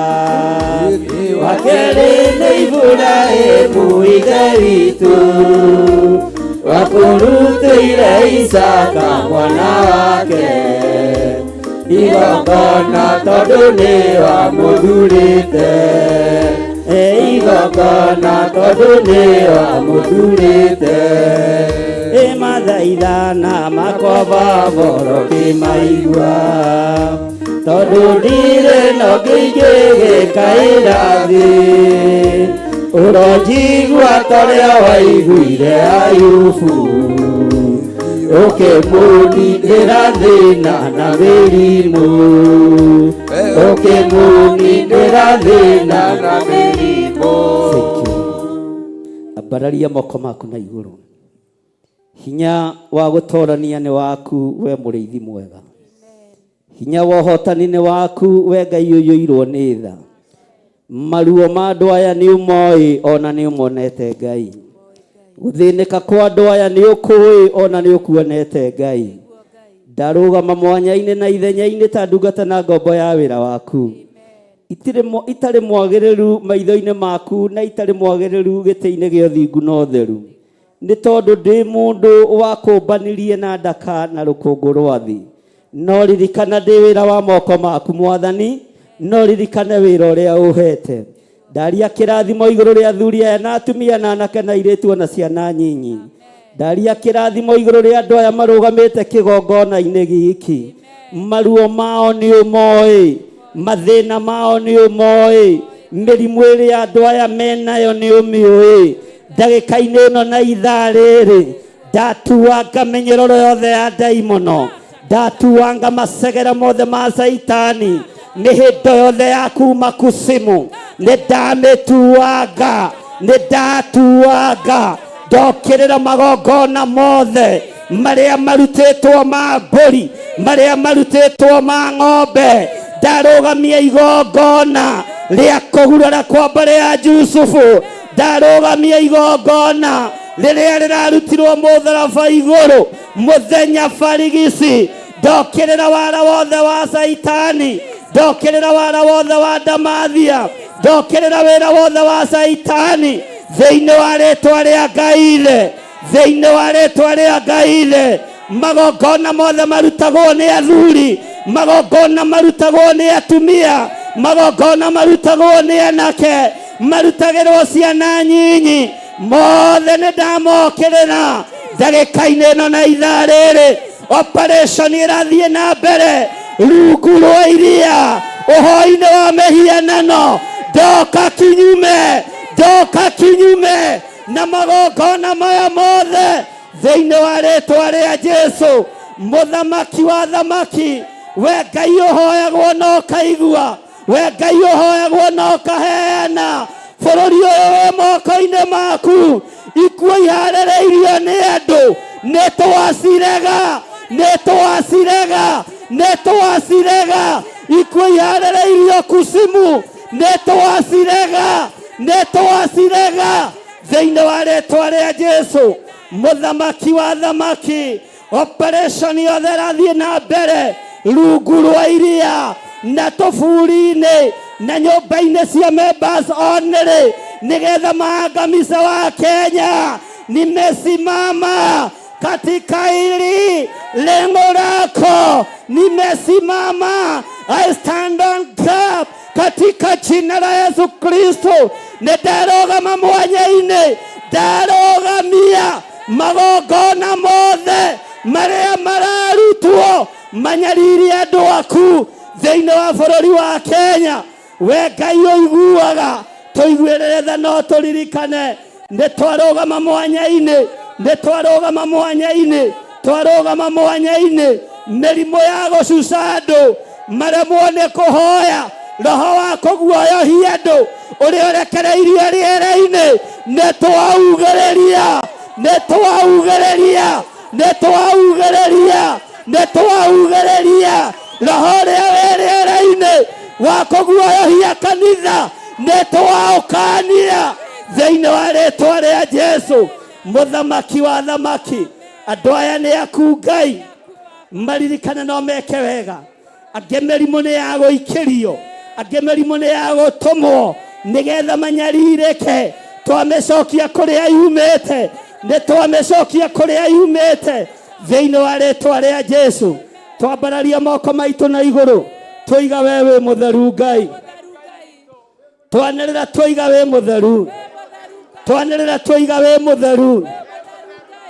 wa kerĩ nĩ Iburahĩmu ithe witũ, wakũrutĩire Isaka mwana wake igongona tondũ nĩ wamũthurĩte, igongona tondũ nĩ wamũthurĩte. Mathaithana makwa baba ũkĩmaigua, tondũ ndirĩ na ũngĩ ingĩgĩkaĩra thĩ, ũronjigua torĩa waiguire Ayubu, ũkĩmũnindĩra thĩna na mĩrimũ, ũkĩmũnindĩra thĩna na mĩrimũ. Ambararia moko maku na igũrũ. Hinya wa gũtorania nĩ waku we mũrĩithi mwega, hinya wa ũhotani nĩ waku we Ngai ũiyũirwo nĩ tha. Maruo ma andũ aya nĩ ũmoĩ ona nĩ ũmonete Ngai, gũthĩnĩka kwa andũ aya nĩ ũkũĩ ona nĩ ũkuonete Ngai. Ndarũgama mwanya-inĩ na ithenya-inĩ ta ndungata na ngombo ya wĩra waku, itarĩ mwagĩrĩru maitho-inĩ maku na itarĩ mwagĩrĩru gĩtĩ-inĩ gĩa ũthingu na ũtheru, nĩ tondũ ndĩ mũndũ wakũmbanirie na ndaka na rũkũngũ rwa thĩ. No ririkana ndĩ wĩra wa moko maku Mwathani, no ririkane wĩra ũrĩa ũhete. Ndaria kĩrathimo igũrũ rĩa athuri aya na atumia na anake na airĩtu ona ciana nyinyi. Ndaria kĩrathimo igũrũ rĩa andũ aya marũgamĩte kĩgongona-inĩ gĩkĩ. Maruo mao nĩ ũmoĩ, mathĩna mao nĩ ũmoĩ, mĩrimũ ĩrĩa andũ aya menayo nĩ ũmĩũĩ. Ndagĩka-inĩ ĩno na ithaa rĩrĩ ndatuanga mĩnyororo yothe ya ndaimono, ndatuanga macegera mothe ma Saitani, mĩhĩndo yothe ya kuma kusimu nĩ ndamĩtuanga, nĩ ndatuanga. Ndokĩrĩra magongona mothe marĩa marutĩtwo ma mbũri, marĩa marutĩtwo ma ng'ombe, ndarũgamia igongona rĩa kũgurara kwa mbere ya Jusufu, ndarũgamia igongona rĩrĩa rĩrarutirwo mũtharaba igũrũ mũthenya barigici. Ndokĩrĩra wara wothe wa Saitani, ndokĩrĩra wara wothe wa Ndamathia, ndokĩrĩra wĩra wothe wa Saitani thĩinĩ wa rĩtwa rĩa Ngai, thĩinĩ wa rĩtwa rĩa Ngai. Magongona mothe marutagwo nĩ athuri, magongona marutagwo nĩ atumia, magongona marutagwo nĩ anake, marutagĩrwo ciana nyinyi, mothe nĩ ndamokĩrĩra ndagĩka-inĩ ĩno na ithaa rĩrĩ. Operation ĩrathiĩ na mbere rungu rwa iria, ũhoi-inĩ wa mĩhianano. Ndoka kinyume, ndoka kinyume na magongona maya mothe thĩinĩ wa rĩtwa rĩa Jesu, mũthamaki wa thamaki. We Ngai ũhoyagwo na ũkaigua, we Ngai ũhoyagwo na ũkaheana. Bũrũri ũyũ wĩ moko-inĩ maku, ikuũ iharĩrĩirio nĩ andũ, nĩ twacirega, nĩ twacirega, nĩ twacirega. Ikuũ iharĩrĩirio kusimu, nĩ twacirega, nĩ twacirega thĩinĩ wa rĩtwa rĩa Jesu, mũthamaki wa thamaki. Operation yothe ĩrathiĩ na mbere rungu rwa iria na tũburi-inĩ na nyũmba-inĩ cia members only, nĩgetha maangamize wa Kenya. Nimesimama katika hili lengo lako, nimesimama I stand on gap katika jina la Yesu Kristo. Ndarogama mwanya-inĩ, ndarogamia magongona mothe maria mararutwo manyarire andũ aku thĩinĩ wa bũrũri wa Kenya. We Ngai ũiguaga, tũiguĩrĩre tha no tũririkane. Nĩtwarũgama mwanya-inĩ, nĩtwarũgama mwanya-inĩ, twarũgama mwanya-inĩ. Mĩrimũ ya gũcuca andũ, maremwo nĩ kũhoya, roho wa kũguoyohia andũ ũrĩa ũrekereirio rĩera-inĩ, nĩtwaugĩrĩria, nĩtwaugĩrĩria, nĩtwaugĩrĩria, nĩtwaugĩrĩria. Roho ũrĩa wĩ rĩera-inĩ wa kũguoyohia kanitha, nĩtwaũkania thĩinĩ wa rĩĩtwa rĩa Jesũ, mũthamaki wa thamaki. Andũ aya nĩ aku Ngai, maririkane no meke wega. Angĩ mĩrimũ nĩ ya gũikĩrio, angĩ mĩrimũ nĩ ya gũtũmwo nĩgetha manyarirĩke. Twamĩcokia kũrĩa yumĩte, nĩtwamĩcokia kũrĩa yumĩte thĩinĩ wa rĩĩtwa rĩa Jesũ. Twambararia moko maitũ na igũrũ, tũiga we wĩ mũtheru Ngai. Twanĩrĩra tũiga wĩ mũtheru, twanĩrĩra tũiga wĩ mũtheru,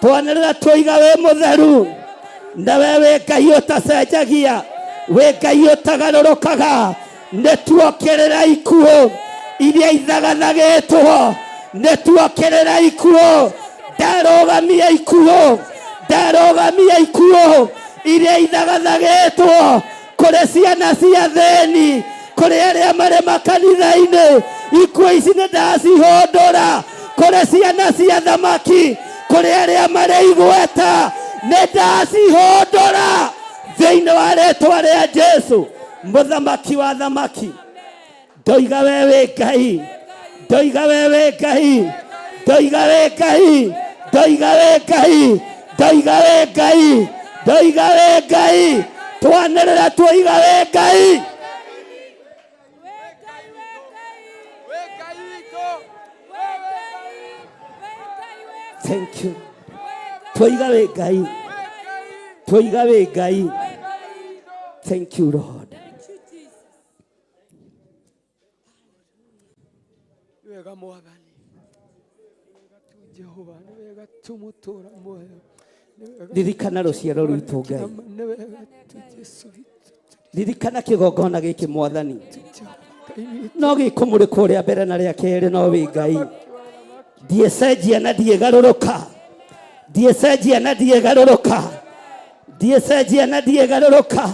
twanĩrĩra tũiga wĩ mũtheru. Na we wĩ Ngai ũtacenjagia, wĩ Ngai ũtagarũrũkaga. Nĩtuokĩrĩra ikuũ iria ithagathagĩtwo, nĩtuokĩrĩra ikuũ. Ndarũgamia ikuũ, ndarũgamia ikuũ iria ithagathagĩtwo kũrĩ ciana cia thĩni, kũrĩ arĩa marĩ makanitha-inĩ. Ikuũ ici nĩndacihũndũra kũrĩ ciana cia thamaki, kũrĩ arĩa marĩ igweta, nĩndacihũndũra thĩinĩ wa rĩĩtwa rĩa Jesũ, mũthamaki wa thamaki. Ndoiga we wĩ Ngai, ndoiga we wĩ Ngai, ndoiga wĩ Ngai, ndoiga wĩ Ngai, ndoiga wĩ Ngai, ndoiga wĩ Ngai. Twanĩrĩra twoiga wĩ Ngai. Thank you. Twoiga wĩ Ngai, twoiga wĩ Ngai. Thank you Lord. Wega Mwathani, Jehova, nĩ wega tũmũtũra muoyo. Ririkana rũciaro rwitũ Ngai, ririkana kĩgongona gĩkĩ Mwathani, no gĩkũmũrĩkwo rĩa mbere na rĩa kerĩ. No wĩ Ngai, ndiecenjia na ndiegarũrũka, ndiecenjia na ndiegarũrũka, ndiecenjia na ndiegarũrũka.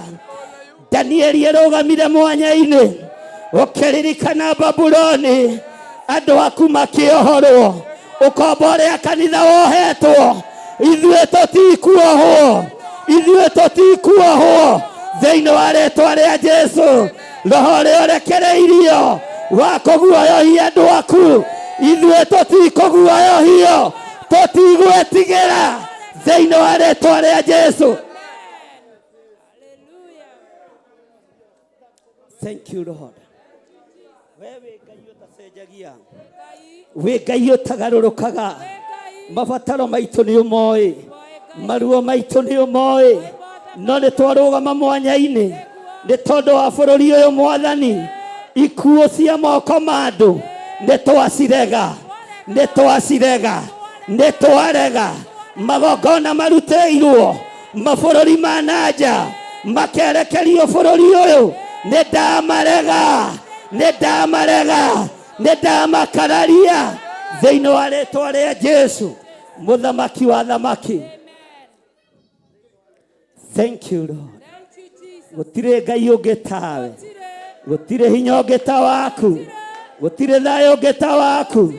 Danieli arũgamire mwanya-inĩ, ũkĩririkana Babuloni, andũ aku makĩohorwo, ũkombo ũrĩa kanitha wohetwo. Ithuĩ tũtikuohwo, ithuĩ tũtikuohwo thĩinĩ wa rĩĩtwa rĩa Jesũ. Roho ũrĩa ũrekereirio wa kũguoyohia andũ aku, ithuĩ tũtikũguoyohio, tũtigwĩtigĩra thĩinĩ wa rĩĩtwa rĩa Jesũ. Thank you Lord. Wewe Ngai ũtacenjagia, wĩ Ngai ũtagarũrũkaga. Mabataro maitũ nĩ ũmoĩ, maruo maitũ nĩ ũmoĩ. No nĩtwarũgama mwanya-inĩ nĩ tondũ wa bũrũri ũyũ Mwathani. Ikuũ cia moko ma andũ nĩtwacirega, nĩtwacirega, nĩtwarega. Magongona marutĩirwo mabũrũri ma nanja makerekerio bũrũri ũyũ, nĩndamarega, nĩndamarega, nĩndamakararia thĩinĩ wa rĩĩtwa rĩa Jesũ, mũthamaki wa thamaki. Thank you Lord. Gũtirĩ Ngai ũngĩ tawe, gũtirĩ hinya ũngĩ ta waku, gũtirĩ thayũ ũngĩ ta waku.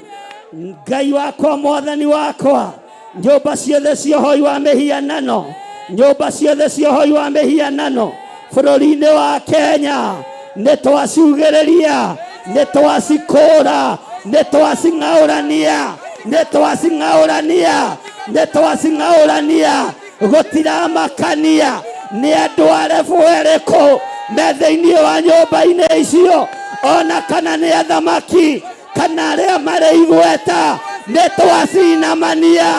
Ngai wakwa, Mwathani wakwa, nyũmba ciothe cia ũhoi wa mĩhianano, nyũmba ciothe cia ũhoi wa mĩhianano bũrũri-inĩ wa Kenya nĩtwaciugĩrĩria, nĩtwacikũra, nĩtwacing'aũrania, nĩtwacing'aũrania, nĩtwacing'aũrania. Gũtiramakania nĩ andũ arebu erĩkũ me thĩinĩ wa nyũmba-inĩ icio, ona kana nĩ athamaki kana arĩa marĩ igweta. Nĩtwacinamania,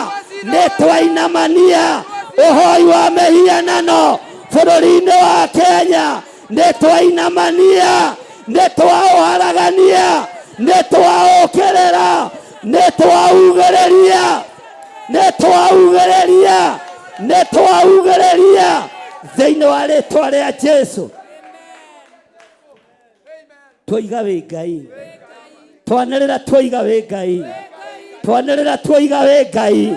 nĩtwainamania ũhoi wa mĩhianano bũrũri-inĩ wa Kenya. nitwainamania, nitwaũharagania, nitwaũkĩrĩra, nitwaugĩrĩria, nitwaugĩrĩria, nitwaugĩrĩria thĩinĩ wa rĩtwa rĩa Jesu. Twoiga wĩ Ngai, twanĩrĩra twoiga wĩ Ngai, twanĩrĩra twoiga wĩ Ngai,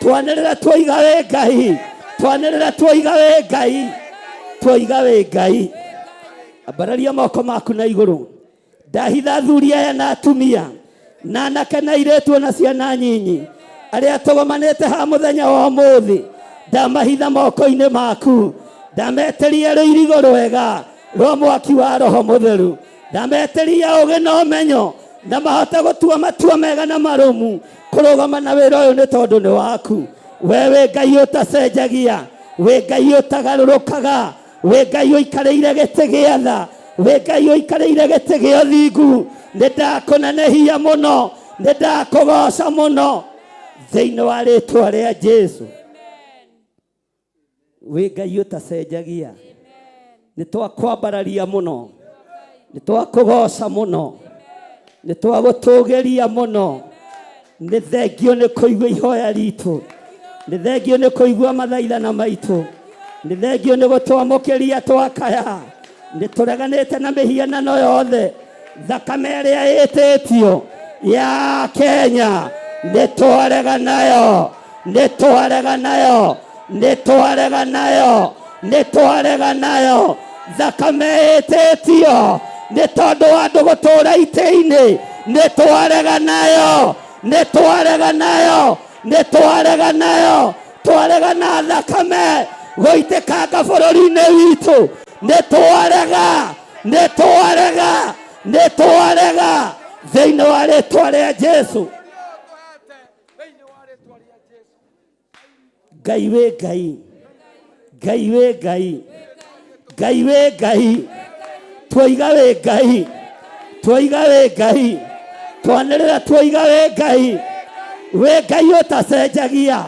twanĩrĩra twoiga wĩ Ngai, twanĩrĩra twoiga wĩ Ngai, twoiga wĩ Ngai. Ambararia moko maku na igũrũ. Ndahitha athuri aya na atumia na anake na airĩtu na ciana nyinyi arĩa tũgomanĩte ha mũthenya wa ũmũthĩ, ndamahitha moko-inĩ maku, ndameteria rũirigo rwega rwa mwaki wa Roho Mũtheru, ndameteria ũgĩ na ũmenyo na mahote gũtua matua mega na marũmu kũrũgama na wĩra ũyũ nĩ tondũ nĩ waku. We wĩ Ngai ũtacenjagia, wĩ Ngai ũtagarũrũkaga, wĩ Ngai ũikarĩire gĩtĩ gĩa tha, wĩ Ngai ũikarĩire gĩtĩ gĩa ũthingu. Nĩ ndakũnenehia mũno, nĩ ndakũgoca mũno thĩinĩ wa rĩtwa rĩa Jesu. Wĩ Ngai ũtacenjagia, nĩ twakwambararia mũno, nĩ twakũgoca mũno, nĩ twagũtũgĩria mũno. Nĩ thengio nĩ kũigua ihoya ritũ, nĩ thengio nĩ kũigua mathaithana maitũ, nĩ thengio nĩ gũtwamũkĩria twakaya. Nĩ tũreganĩte na mĩhianano yothe, thakame ĩrĩa ĩtĩtio ya Kenya, nĩ twarega nayo, nĩ twarega nayo, nĩ twarega nayo, nĩ twarega nayo. Thakame ĩtĩtio nĩ tondũ wa andũ gũtũũra itĩ-inĩ, nĩ twarega nayo, nĩ twarega nayo, nĩ twarega nayo. Twarega na thakame gũitĩkanga bũrũri-inĩ witũ, nĩ twarega, nĩ twarega, nĩ twarega thĩinĩ wa rĩtwa rĩa Jesu. Ngai wĩ Ngai, Ngai wĩ Ngai, Ngai wĩ Ngai, twoiga wĩ Ngai, twoiga wĩ Ngai, twanĩrĩra twoiga wĩ Ngai. Wĩ Ngai ũtacenjagia.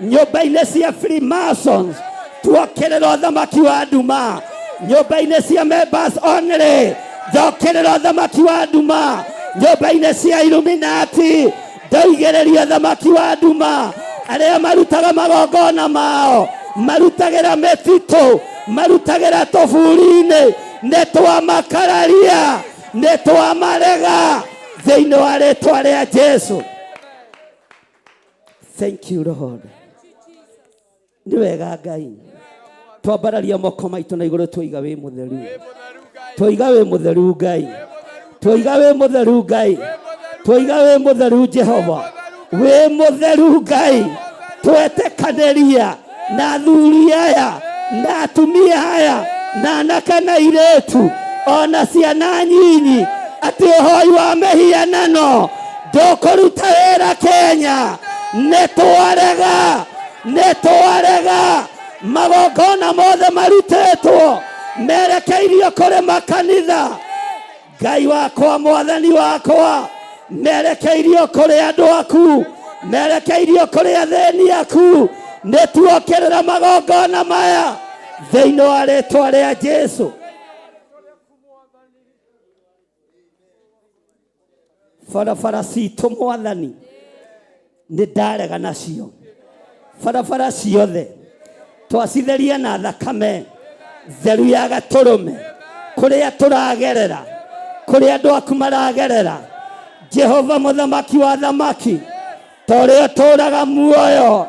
Nyũmba-inĩ cia Freemasons tuokĩrĩra ũthamaki wa nduma, nyũmba-inĩ cia members only njokĩrĩra ũthamaki wa nduma, nyũmba-inĩ cia Illuminati ndoigĩrĩria ũthamaki wa nduma. Arĩa marutaga magongona mao marutagĩra mĩtitũ, marutagĩra tũburi-inĩ, nĩ twamakararia, nĩ twamarega thĩinĩ wa rĩtwa rĩa Jesu. Thank you Lord. Nĩ wega Ngai, twambararia moko maitũ na igũrũ twoiga wĩ mũtheru, twoiga wĩ mũtheru Ngai, twoiga wĩ mũtheru Ngai, twoiga wĩ mũtheru Jehova, wĩ mũtheru Ngai. Twetĩkanĩria na athuri aya na atumia aya na anake na airĩtu ona ciana nyinyi atĩ ũhoi wa mĩhianano ndũkũruta wĩra Kenya. Nĩ twarega, nĩ twarega. Magongona mothe marutĩtwo merekeirio kũrĩ makanitha. Ngai wakwa, mwathani wakwa, merekeirio kũrĩ andũ aku, merekeirio kũrĩ athĩni aku. Nĩ tuokĩrĩra magongona maya thĩinĩ wa rĩtwa rĩa Jesu. Barabara citũ mwathani nĩ ndarega nacio, barabara ciothe twacitheria na thakame theru ya gatũrũme kũrĩa tũragerera, kũrĩa andũ aku maragerera. Jehova mũthamaki wa thamaki, torĩa tũraga muoyo,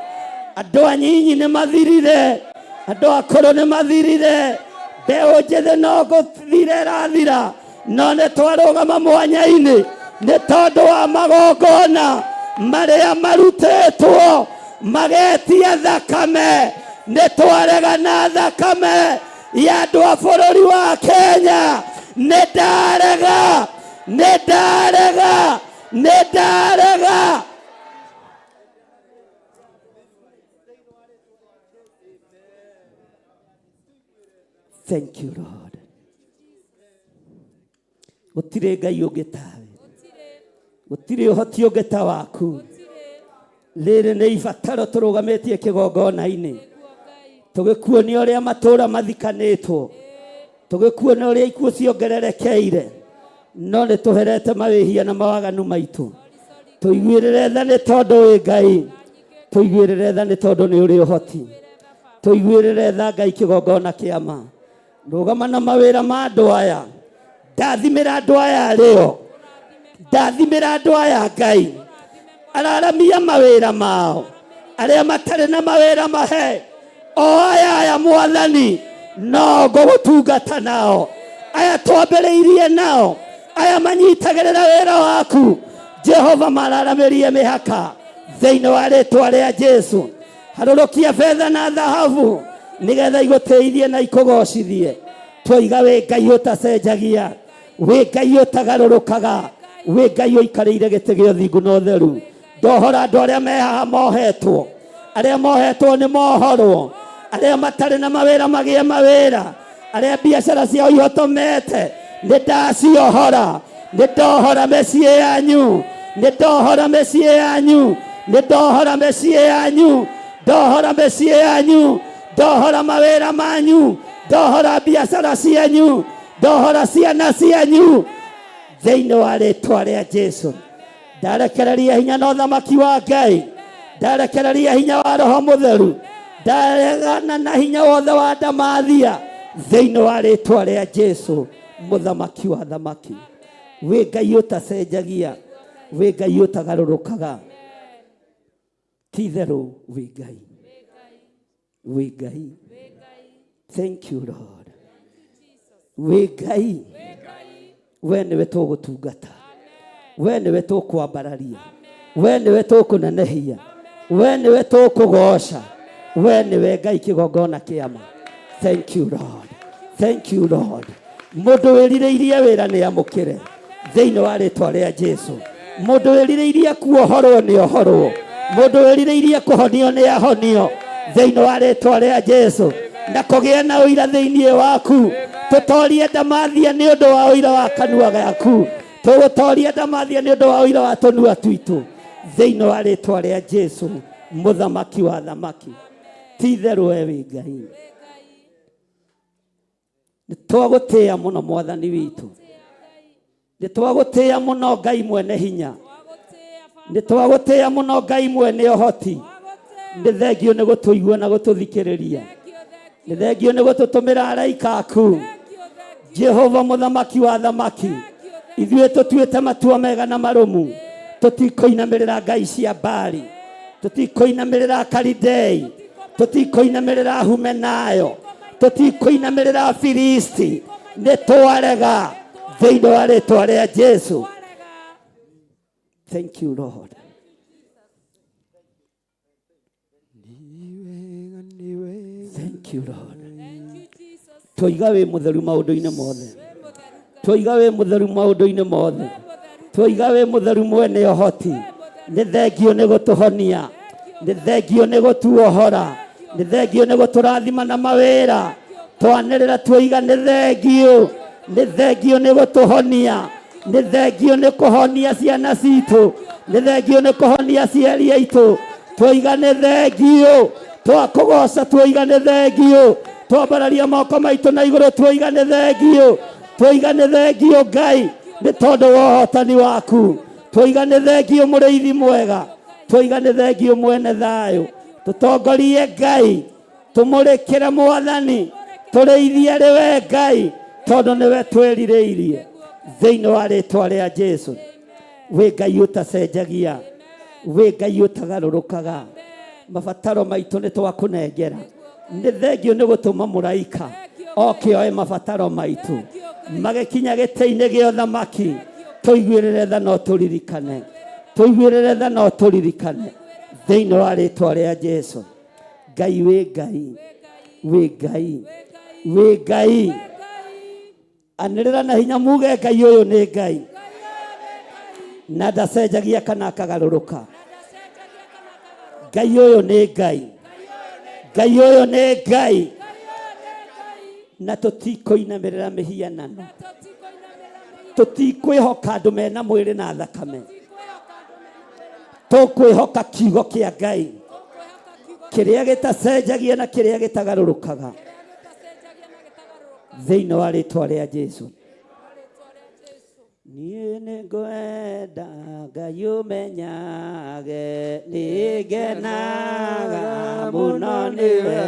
andũ anyinyi nĩ mathirire, andũ akũrũ nĩ mathirire, mbeũ njĩthĩ no gũthira ĩrathira, no nĩ twarũgama mwanya-inĩ nĩ tondũ wa magongona marĩa marutĩtwo magetia thakame. Nĩ twarega na thakame ya andũ a bũrũri wa Kenya. Nĩ ndarega, nĩ ndarega, nĩ ndarega. Thank you Lord. Gũtirĩ Ngai ũngĩ tawe, gũtirĩ ũhoti ũngĩ ta waku. Rĩrĩ nĩ ibataro tũrũgamĩtie kĩgongona-inĩ, tũgĩkuonia ũrĩa matũũra mathikanĩtwo, tugikuona uria ikuo ciongererekeire no nĩ tũherete mawĩhia na mawaganu maitũ tũiguĩrĩre tha nĩ tondũ wĩ Ngai tũiguĩrĩre tha nĩ tondũ nĩ ũrĩ ũhoti tũiguĩrĩre tha Ngai kĩgongona kĩa ma rũgama na mawĩra ma andũ aya ndathimĩra andũ aya arĩo ndathimĩra andũ aya Ngai araramia mawĩra mao arĩa matarĩ na mawĩra mahe o aya Mwathani no ngũgũtungata nao aya twambĩrĩirie nao aya manyitagĩrĩra wĩra waku Jehova mararamĩrie mĩhaka thĩinĩ wa rĩtwa rĩa Jesu harũrũkia betha na thahabu nĩgetha igũteithie na ikũgocithie twoiga wĩ Ngai ũtacenjagia wĩ Ngai ũtagarũrũkaga wĩ Ngai ũikarĩire gĩtĩ gĩa ũthingu na ũtheru ndohora andũ arĩa mehaha mohetwo arĩa mohetwo nĩ mohorwo arĩa matarĩ na mawĩra magĩe mawĩra arĩa biacara ciao ihotomete nĩ ndaciohora nĩ ndohora mĩciĩ yanyu nĩ ndohora mĩciĩ yanyu nĩ ndohora mĩciĩ yanyu ndohora mĩciĩ yanyu ndohora mawĩra manyu ndohora biacara cianyu ndohora ciana cianyu thĩinĩ wa rĩtwa rĩa Jesu ndarekereria hinya na ũthamaki wa Ngai ndarekereria hinya wa Roho Mũtheru ndaregana na hinya wothe wa ndamathia thĩinĩ wa rĩtwa rĩa Jesu mũthamaki wa thamaki wĩ Ngai ũtacenjagia wĩ Ngai ũtagarũrũkaga ti-itherũ wĩ Ngai wĩ Ngai thank you Lord wĩ Ngai we nĩwe tũgũtungata we nĩwe tũkwambararia we nĩwe tũkũnenehia we nĩwe tũkũgoca we nĩwe Ngai kĩgongona kĩa ma thank you Lord thank you Lord mũndũ wĩrirĩirie wĩra nĩ amũkĩre thĩinĩ wa rĩtwa rĩa Jesu mũndũ wĩrirĩirie kuohorwo nĩ ohorwo mũndũ wĩrirĩirie kũhonio nĩ ahonio thĩinĩ wa rĩtwa rĩa Jesu na kũgĩe na ũira thĩinĩ waku tũtorie ndamathia nĩ ũndũ wa ũira wa kanua gaku tũgũtorie ndamathia nĩ ũndũ wa ũira wa tũnua twitũ thĩinĩ wa rĩtwa rĩa Jesu mũthamaki wa thamaki ti-itherũ we wĩ Ngai nĩ twagũtĩĩa mũno Mwathani witũ nĩ twagũtĩĩa mũno Ngai mwene hinya nĩ twagũtĩĩa mũno Ngai mwene ũhoti nĩ thengio nĩ gũtũigua na gũtũthikĩrĩria nĩ thengio nĩ gũtũtũmĩra araika aku Jehova mũthamaki wa thamaki ithuĩ tũtuĩte matua mega na marũmu tũtikũinamĩrĩra ngai cia Baali tũtikũinamĩrĩra Kalidei tũtikũinamĩrĩra Humenayo tũtikũinamĩrĩra Filisti nĩ twarega thĩinĩ wa rĩtwa rĩa Jesu thank you Lord thank you Lord tũiga wĩ mũtheru maũndũ-inĩ mothe tũiga wĩ mũtheru maũndũ-inĩ mothe tũiga wĩ mũtheru mwene ũhoti nĩ thengio nĩ gũtũhonia nĩ thengio nĩ gũtuohora nĩ thengio nĩ gũtũrathima na mawĩra twanĩrĩra tũiga nĩ thengio nĩ gũtũhonia nĩ thengio nĩ kũhonia ciana citũ nĩ thengio nĩ kũhonia aciari aitũ tũiga nĩ thengio twakũgoca tũiga nĩ thengio twambararia moko maitũ na igũrũ tũiga nĩ thengio Ngai nĩ tondũ wa ũhotani waku tũiga nĩ thengio mũrĩithi mwega tũiga nĩ thengio mwene thayũ tũtongorie Ngai tũmũrĩkĩre Mwathani tũrĩithie rĩwe Ngai tondũ nĩwe twĩrirĩirie thĩinĩ wa rĩtwa rĩa Jesu wĩ Ngai ũtacenjagia wĩ Ngai ũtagarũrũkaga mabataro maitũ nĩ twakũnengera nĩ thengio nĩ gũtũma mũraika oke oe mabataro maitũ magĩkinya gĩtĩ-inĩ gĩa ũthamaki tũiguĩrĩre tha no tũririkane thĩinĩ wa rĩtwa rĩa Jesu Ngai wĩ Ngai anĩrĩra na hinya muge Ngai ũyũ nĩ Ngai na ndacenjagia kana akagarũrũka Ngai ũyũ nĩ Ngai na tũtikũinamĩrĩra mĩhianano tũtikwĩhoka andũ mena mwĩrĩ na thakame tũkwĩhoka kiugo kĩa Ngai kĩrĩa gĩtacenjagia na kĩrĩa gĩtagarũrũkaga thĩinĩ wa rĩtwa rĩa Jesũ. Niĩ nĩngwenda Ngai ũmenyage, nĩngenaga mũno nĩwe,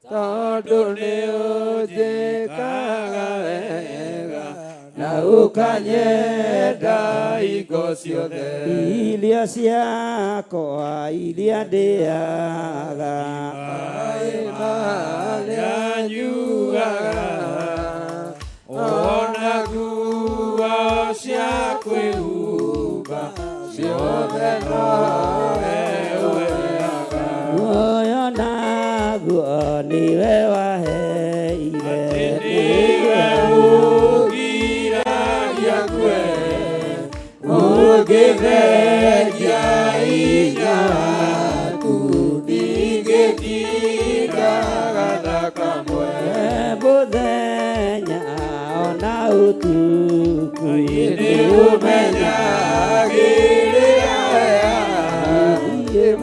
tondũ nĩ ũnjĩkaga wega na ũkanyenda hingo ciothe. Irio ciakwa iria ndĩaga, Maĩ marĩa nyuaga, ona nguo cia kwĩhumba, ciothe nowe ũheaga. muoyo naguo nĩwe waheire, Nĩwe ũgiragia kwe, ũngĩtheria hinya waku, ndigĩtindaga thakamwe. mũthenya ona ũtukũ Nĩ ũmenyagĩrĩra wega,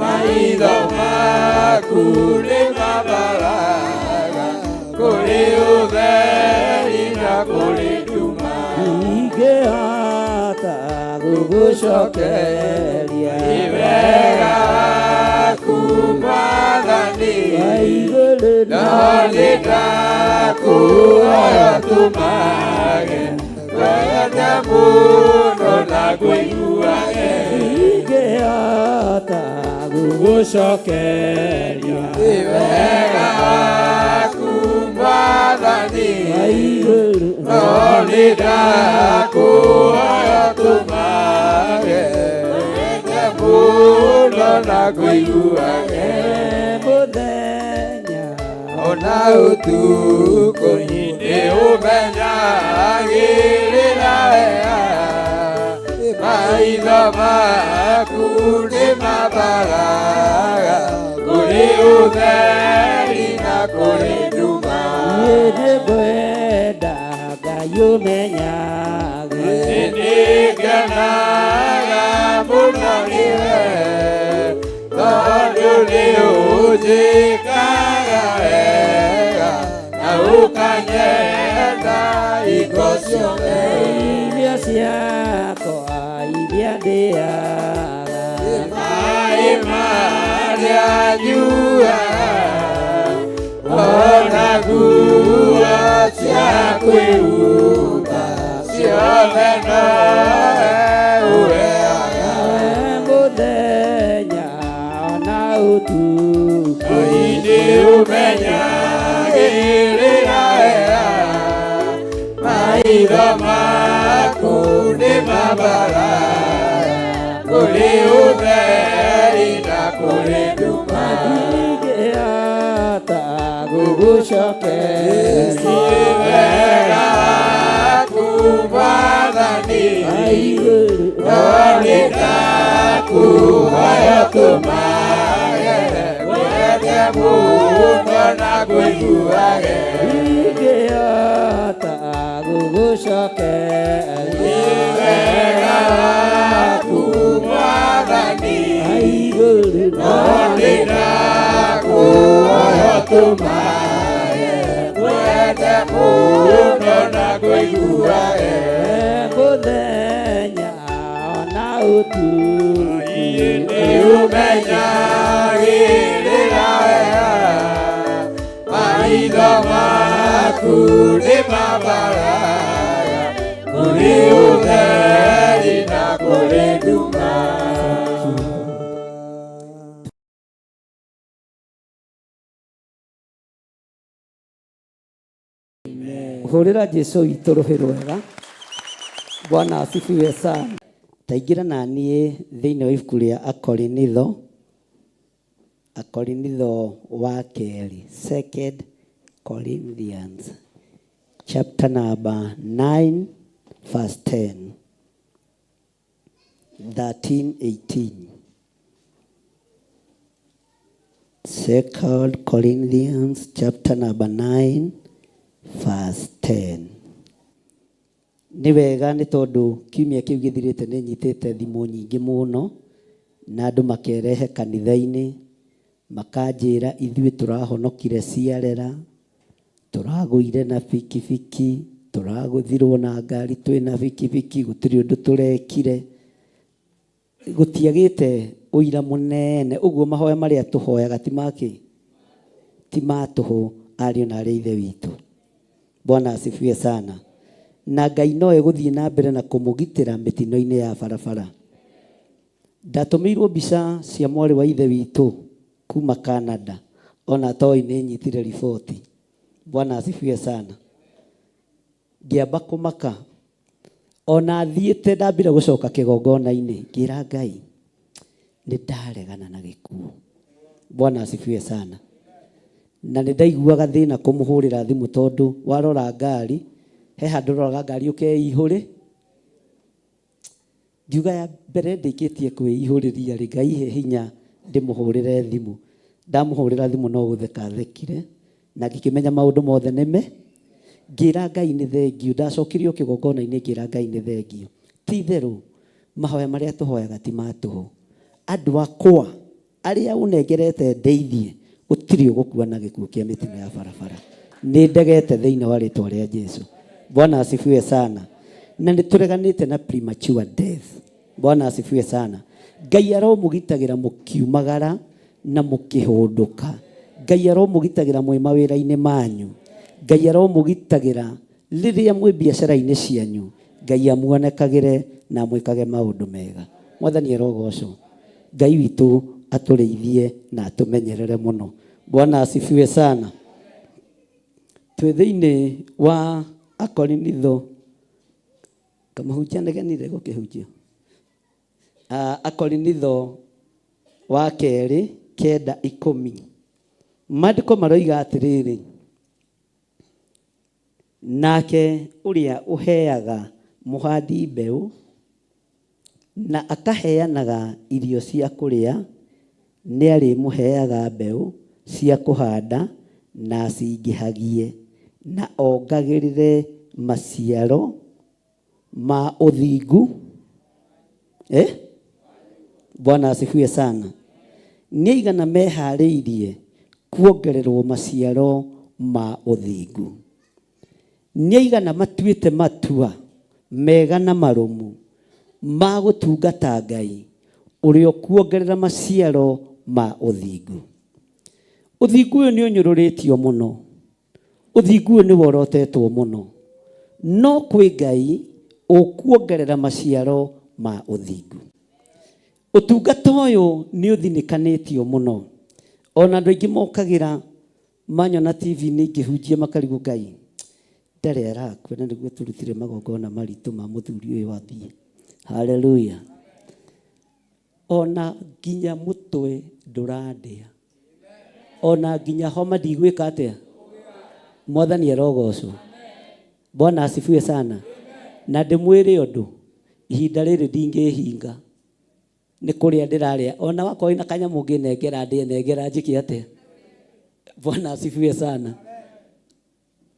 maitho maku nĩ mabaraga, kũrĩ ũtheri na kũrĩ nduma. ingĩhota gũgũcokeria Nĩ wega waku Mwathani, igũrũ no nĩndakũhoya tũmage, wende mũno na ngũiguage. ingĩhota gũgũcokeria Nĩ wega waku Mwathani, igũrũ no nĩndakũhoya tũmage, wende mũno na ngũiguage. mũthenya Ona ũtukũ nĩ ũmenyagĩrĩra wega, maitho maku nĩ mabaraga, kũrĩ ũtheri na kũrĩ nduma. niĩ nĩngwenda Ngai ũmenyage, Nĩngenaga mũno nĩwe, tondũ nĩ ũnjĩkaga wega na ũkanyenda hingo ciothe. irio ciakwa iria ndĩaga, Maĩ marĩa nyuaga, ona nguo cia kwĩhumba, ciothe nowe ũheaga. mũthenya ona ũtukũ Nĩ ũmenyagĩrĩra wega, maitho maku nĩ mabaraga, kũrĩ ũtheri na kũrĩ nduma. ingĩhota gũgũcokeria Nĩ wega waku Mwathani, igũrũ no nĩndakũhoya tũmage, wende mũno na ngũiguage. ingĩhota gũgũcokeria Nĩ wega waku Mwathani, igũrũ no nĩndakũhoya tũmage, wende mũno na ngũiguage. mũthenya ona ũtukũ Nĩ ũmenyagĩrĩra wega, maitho maku nĩ mabaraga, kũrĩ ũtheri na kũrĩ nduma. hũrĩra Jesũ witũ rũhĩ rwega. Bwana asifiwe sana. Taingĩra na niĩ thĩinĩ wa ibuku rĩa Akorinitho wa kerĩ, 2 Corinthians chapter number 9 verse 10, 13, 18. 2 Corinthians chapter number 9 verse 10. Nĩ wega nĩ tondũ kiumia kĩu gĩthirĩte nĩ nyitĩte thimũ nyingĩ mũno na andũ makerehe kanitha-inĩ makanjĩra ithuĩ tũrahonokire ciarera, tũragũire na bikibiki, tũragũthirwo na ngari twĩna bikibiki, gũtirĩ ũndũ tũrekire, gũtiagĩte ũira mũnene. Ũguo mahoya marĩa tũhoyaga ti matũhũ, ariũ na arĩ ithe witũ. Bwana asifiwe sana. Na Ngai no egũthiĩ na mbere na kũmũgitĩra mĩtino-inĩ ya barabara. Ndatũmĩirwo mbica cia mwarĩ wa ithe witũ kuma Canada, ona toĩ nĩ nyitire riboti. Bwana asifiwe sana. Ngĩamba kũmaka, ona thiĩte ndambire gũcoka kĩgongona-inĩ, ngĩra Ngai nĩ ndaregana na gĩkuũ. Bwana asifiwe sana. Na nĩ ndaiguaga thĩna kũmũhũrĩra thimũ tondũ warora ngari, he handũ roraga ngari ũkeihũrĩ. Ngiuga ya mbere ndĩkĩtie kwĩihũrĩria rĩ, Ngai he hinya ndĩmũhũrĩre thimũ. Ndamũhũrĩra thimũ no gũtheka thekire, na ngĩkĩmenya maũndũ mothe nĩme. Ngĩra Ngai nĩ thengio, ndacokirio kĩgongona-inĩ ngĩra Ngai nĩ thengio. Ti itherũ mahoya marĩa tũhoyaga ti matũhũ. Andũ akwa arĩa ũnengerete ndeithie, gũtirĩ ũgũkua na gĩkuũ kĩa mĩtino ya barabara. Nĩ ndegete thĩinĩ wa rĩtwa rĩa Jesũ. Bwana asifiwe sana. Na nĩ tũreganĩte na premature death. Bwana asifiwe sana. Ngai aromũgitagĩra mũkiumagara na mũkĩhũndũka. Ngai aromũgitagĩra mwĩ mawĩra-inĩ manyu. Ngai aromũgitagĩra rĩrĩa mwĩ biacara-inĩ cianyu. Ngai amuonekagĩre na mwĩkage maũndũ mega. Mwathani arogocwo. Ngai witũ atũrĩithie na atũmenyerere mũno. Bwana asifiwe sana. Twĩ thĩinĩ wa Akorinitho, kamahunjia negenire gũkĩhunjio. Akorinitho wa kerĩ 9:10. Maandĩko maroiga atĩrĩrĩ, nake ũrĩa ũheaga mũhandi mbeũ na akaheanaga irio cia kũrĩa, nĩ arĩmũheaga mbeũ cia kũhanda na cingĩhagie na ongagĩrĩre maciaro ma ũthingu. Bwana asifiwe sana. Nĩ aigana meharĩirie kuongererwo maciaro ma ũthingu. Nĩ aigana matuĩte matua mega na marũmu ma gũtungata Ngai ũrĩa kuongerera maciaro ma ũthingu. Ũthingu ũyũ nĩ ũnyũrũrĩtio mũno. Ũthingu ũyũ nĩ worotetwo mũno. No kwĩ Ngai ũkuongerera maciaro ma ũthingu. Ũtungata ũyũ nĩ ũthinĩkanĩtio mũno. Ona andũ aingĩ mokagĩra manyona TV-inĩ ingĩhunjia makarigwo Ngai ndarĩ arakwena nĩguo tũrutire magongona maritũ ma mũthuri ũyũ wathiĩ. Haleluya. Ona nginya mũtwe ndũrandĩa. Ona nginya homa ndigwĩka atĩa. Mwathani arogocwo. Bwana asifiwe sana. Na ndĩmwĩre ũndũ, ihinda rĩrĩ ndingĩhinga. Nĩ kũrĩa ndĩrarĩa. Ona wakorwo na kanyamũ ngĩnengera ndĩe nengera njĩke atĩa. Bwana asifiwe sana.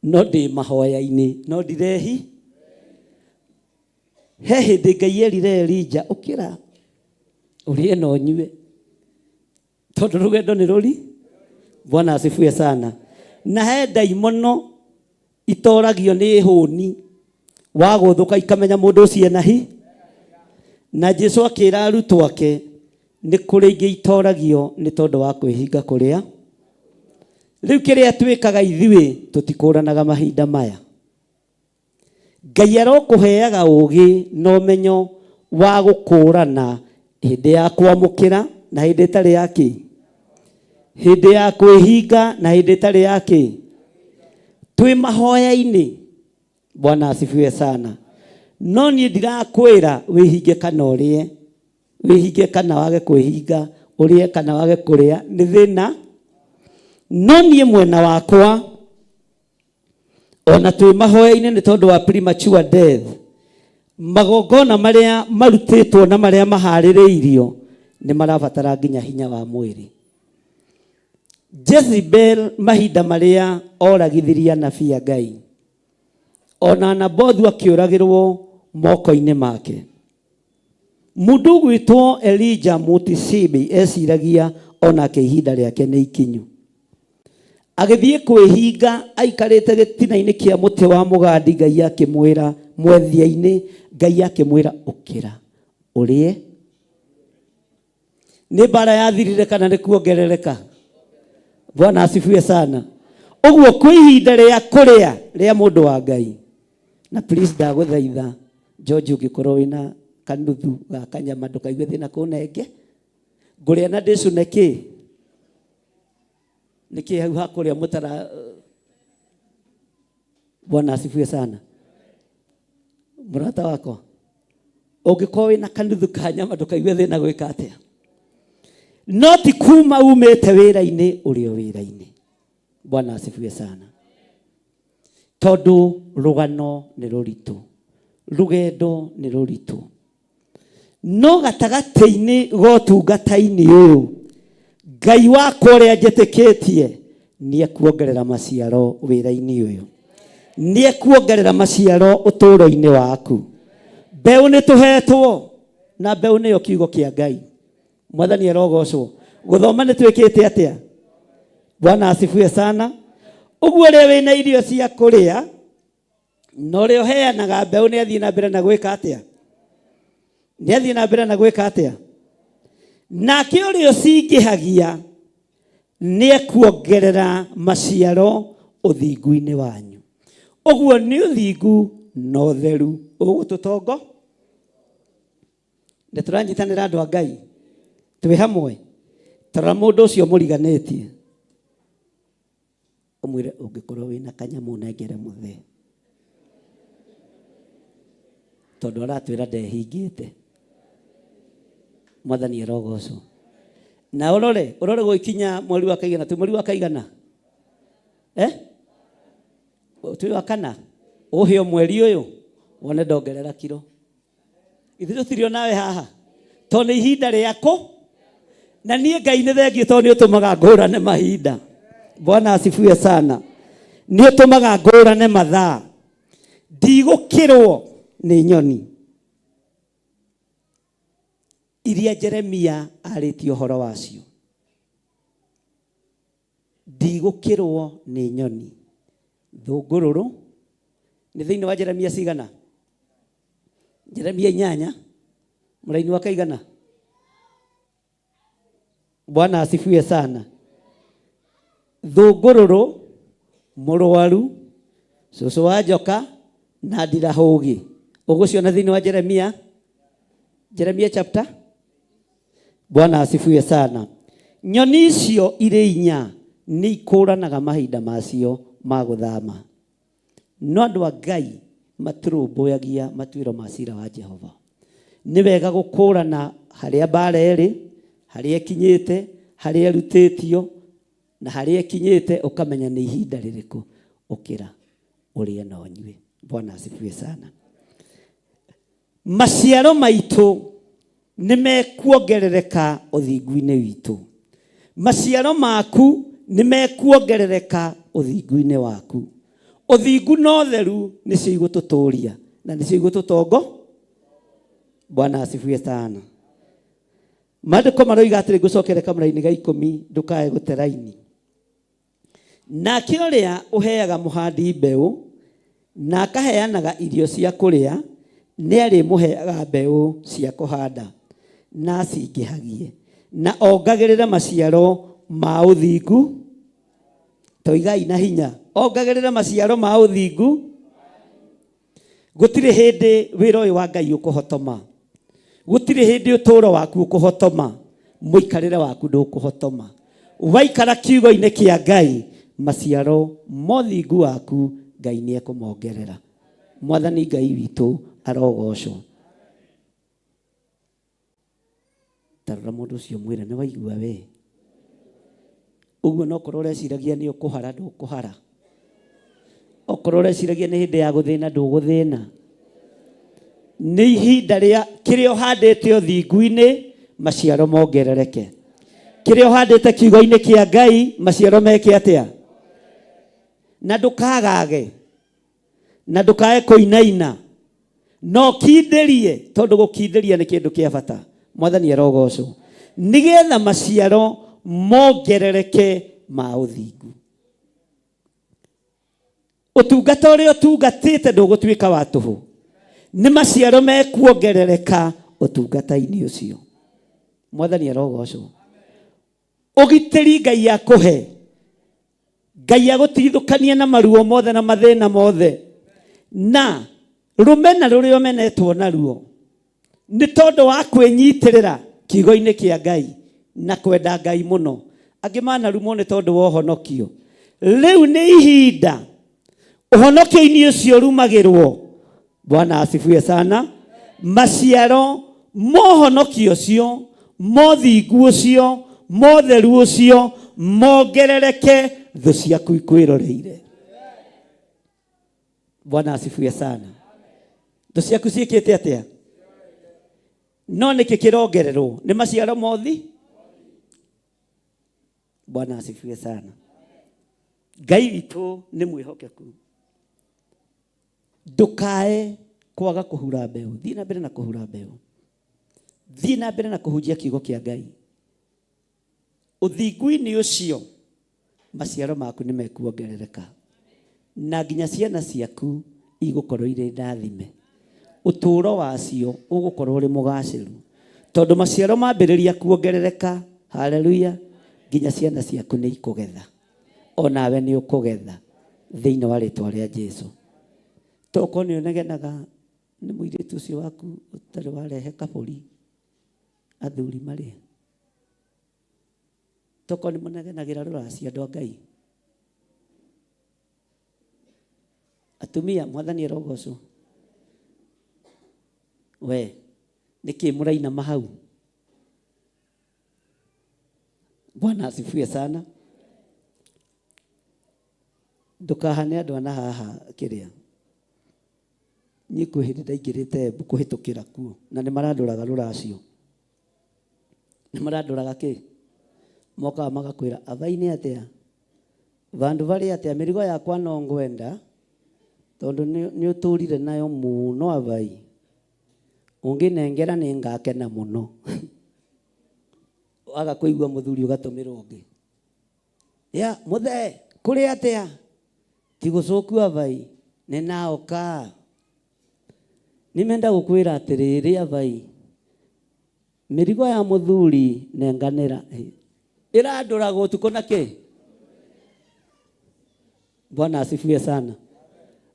No ndĩ mahoya-inĩ, no ndirehi. He hĩndĩ Ngai erire Elija ũkĩra ũrĩe na ũnyue, tondũ rũgendo nĩ rũri. Bwana asifiwe sana. Na he ndaimono itoragio nĩ hũni, wagũthũka ikamenya mũndũ ũcio ena hi. Na Jesũ akĩra arutwo ake nĩ kũrĩ ingĩ itoragio nĩ tondũ wa kwĩhinga kũrĩa. Rĩu kĩrĩa twĩkaga ithuĩ tũtikũranaga mahinda maya. Ngai arokũheaga ũũgĩ na ũmenyo wa gũkũrana hĩndĩ ya kwamũkĩra na hĩndĩ ĩtarĩ ya kĩ. Hĩndĩ ya kwĩhinga na hĩndĩ ĩtarĩ ya kĩ. Twĩ mahoya-inĩ. Bwana asifiwe sana. No niĩ ndirakwĩra wĩhinge kana ũrĩe, wĩhinge kana wage kwĩhinga, ũrĩe kana wage kũrĩa, nĩ thĩna. No niĩ mwena wakwa, ona twĩ mahoya-inĩ nĩ tondũ wa premature death, magongona marĩa marutĩtwo na marĩa maharĩrĩirio nĩ marabatara nginya hinya wa mwĩrĩ. Jezebel mahinda marĩa oragithirie anabii a Ngai, ona Nabothu akĩũragĩrwo moko-inĩ make. Mũndũ gwĩtwo Elijah Mũtishibi eciragia ona ihinda rĩake nĩ ikinyu. agithie kwihinga aikarite gitinaini kia muti wa mugandi Ngai akimwira mwethia-ini Ngai akimwira ukira urie ni bara yathirire kana ni kuongerereka. Bwana asifiwe sana. Uguo kwihinda ria kuria ria mundu wa Ngai. Na please ndaguthaitha George ungikorwo wina kanuthu ga kanyama ndukaigue thina kunenge nguria na ndicune niki hau hakuria mutara. Bwana asifiwe sana. Murata wako ungikorwo wina kanuthu ka nyama ndukaigue thina gwika atia. Not kuma umete wira-ini urio wira-ini. Bwana asifiwe sana. Tondu rugano ni ruritu, rugendo ni ruritu, no gatagati-ini gotungata-ini uyu Ngai wakwa uria njitikitie ni ekuongerera maciaro wira-ini uyu, ni ekuongerera maciaro uturo-ini waku. Mbeu ni tuhetwo na mbeu niyo kiugo kia Ngai. Mwathani arogocwo. Guthoma ni twikite atia? Bwana asifiwe sana. Uguo ria wina irio cia kuria no rio heanaga mbeu ni athii na mbere na gwika atia? Ni athii na mbere na gwika atia? Nake urio cingihagia ni ekuongerera maciaro uthingu-ini wanyu. Uguo ni uthingu no theru ugututongo. Ni turanyitanira andu a Ngai twi hamwe. Tara mundu ucio muriganetie umwire ungikorwo wina kanyamu nengere muthe tondu aratwira ndehingite. Mwathani arogocwo. Na urore gwikinya mweri wa kaigana tu mweri wa kaigana tu wa kana uhio mweri uyu wone ndongerera kiro. Ithu tutirio nawe haha tondu ihinda riako na nie Ngai ni thengio tondu ni utumaga ngurane mahinda. Bwana asifiwe sana. Ni utumaga ngurane mathaa. Ndigukirwo ni nyoni iria Jeremia aritie uhoro wacio. Ndigukirwo ni nyoni thungururu ni thiini wa Jeremia cigana? Jeremia 8 muraini wa kaigana? Bwana asifiwe sana. Thungururu, murwaru, cucu wa njoka na ndirahugi uguciona thiini wa Jeremia chapter. Bwana asifiwe sana. Nyoni icio iri 4 ni ikuranaga mahinda macio ma guthama, no andu a Ngai maturumbuyagia matuiro macira wa Jehova. Ni wega gukurana haria mbara iri, haria kinyite, haria rutitio na haria kinyite, ukamenya ni ihinda ririku ukira uria na onywe. Bwana asifiwe sana. Maciaro maitu ni mekuongerereka uthingu-ini witu. Maciaro maku ni mekuongerereka uthingu-ini waku. Uthingu no theru ni cio igututuria na ni cio igututongo. Bwana asifiwe sana. Maandiko maroiga atiri gucokere kamera-ini ga 10 ndukae guteraini. Nake uria uheaga muhandi mbeu na akaheanaga irio cia kuria ni ari muheaga mbeu cia kuhanda na cingihagie na ongagirira maciaro ma uthingu. Toigai na hinya ongagirira maciaro ma uthingu. Gutire hindi wira uyu wa Ngai ukuhotoma. Gutire hindi uturo waku ukuhotoma. Muikarire waku ndukuhotoma. Waikara kiugo-ini kia Ngai maciaro mothingu waku Ngai ni ekumongerera. Mwathani Ngai witu arogocwo. Tarora mundu ucio mwire ni waigua we. Uguo no korwo ureciragia ni ukuhara ndukuhara. Okorwo ureciragia ni hindi ya guthina nduguthina. Ni ihinda ria kiria uhandite uthingu-ini maciaro mongerereke. Kiria uhandite kiugo-ini kia Ngai maciaro meke atia? Na ndukagage na ndukae kuinaina no kinderie tondu gukinderia ni kindu kia bata. Mwathani arogocwo. Nigetha maciaro mongerereke ma uthingu. Ũtungata ũrĩa ũtungatĩte ndũgũtuĩka wa tũhũ. Nĩ maciaro mekuongerereka ũtungata-inĩ ũcio. Mwathani arogocwo. Ũgitĩri Ngai akũhe. Ngai agũteithũkanie na maruo mothe na mathĩna mothe. Na rũmena rũrĩa ũmenetwo naruo nĩ tondũ wa kwĩnyitĩrĩra kiugo-inĩ kĩa Ngai na kwenda Ngai mũno. Angĩ manarumwo nĩ tondũ wa ũhonokio. Rĩu nĩ ihinda ũhonokio-inĩ ũcio rumagĩrwo. Bwana asifiwe sana. Maciaro mohonokio ũcio, mothingu ũcio, motheru ũcio mongerereke thũ ciaku ikwĩroreire. Bwana asifiwe sana. Thũ ciaku ciĩkĩte atĩa? No nĩkĩ kĩrongererwo? Nĩ maciaro mothi? Bwana asifiwe sana. Ngai witũ nĩ mwĩhokeku. Ndũkae kwaga kũhura mbeũ. Thiĩ na mbere na kũhura mbeũ. Thiĩ na mbere na kũhunjia kiugo kĩa Ngai. Ũthingu-inĩ ũcio maciaro maku nĩ mekuongerereka. Na nginya ciana ciaku igũkorwo irĩ ndathime. Ũtũũro wacio ũgũkorwo ũrĩ mũgacĩru. Tondũ maciaro mambĩrĩria kuongerereka. Haleluya. Nginya ciana ciaku nĩ ikũgetha. Onawe nĩ ũkũgetha thĩinĩ wa rĩĩtwa rĩa Jesũ. Toko nĩ ũnegenaga nĩ mũirĩtu ũcio waku ũtarĩ warehe kabũri athuri marĩ. Toko nĩ mũnegenagĩra rũracio andũ a Ngai. Atumia Mwathani arogocwo. We nĩkĩ mũrainama hau? Bwana asifiwe sana. Ndũkahane andũ ana haha kĩrĩa. Niĩ kwĩ hĩndĩ ndaingĩrĩte kũhĩtũkĩra kuo na nĩ marandũraga rũracio. Nĩ marandũraga kĩ? Mokaga magakwĩra abainĩ atĩa? Vandu varĩ atĩa? Mĩrigo yakwa no ngwenda tondũ nĩ ũtũrire nayo mũno abai. Ũngĩnengera nĩ ngakena mũno. Waga kũigua mũthuri ũgatũmĩra ũngĩ. Ya mũthee kũrĩ atĩa? Tigũcoku abai nĩ naoka. Nimenda gũkwĩra atĩrĩrĩ abai. Mĩrigo ya mũthuri nenganĩra. Ĩrandũragwo ũtukũ na kĩ? Bwana asifiwe sana.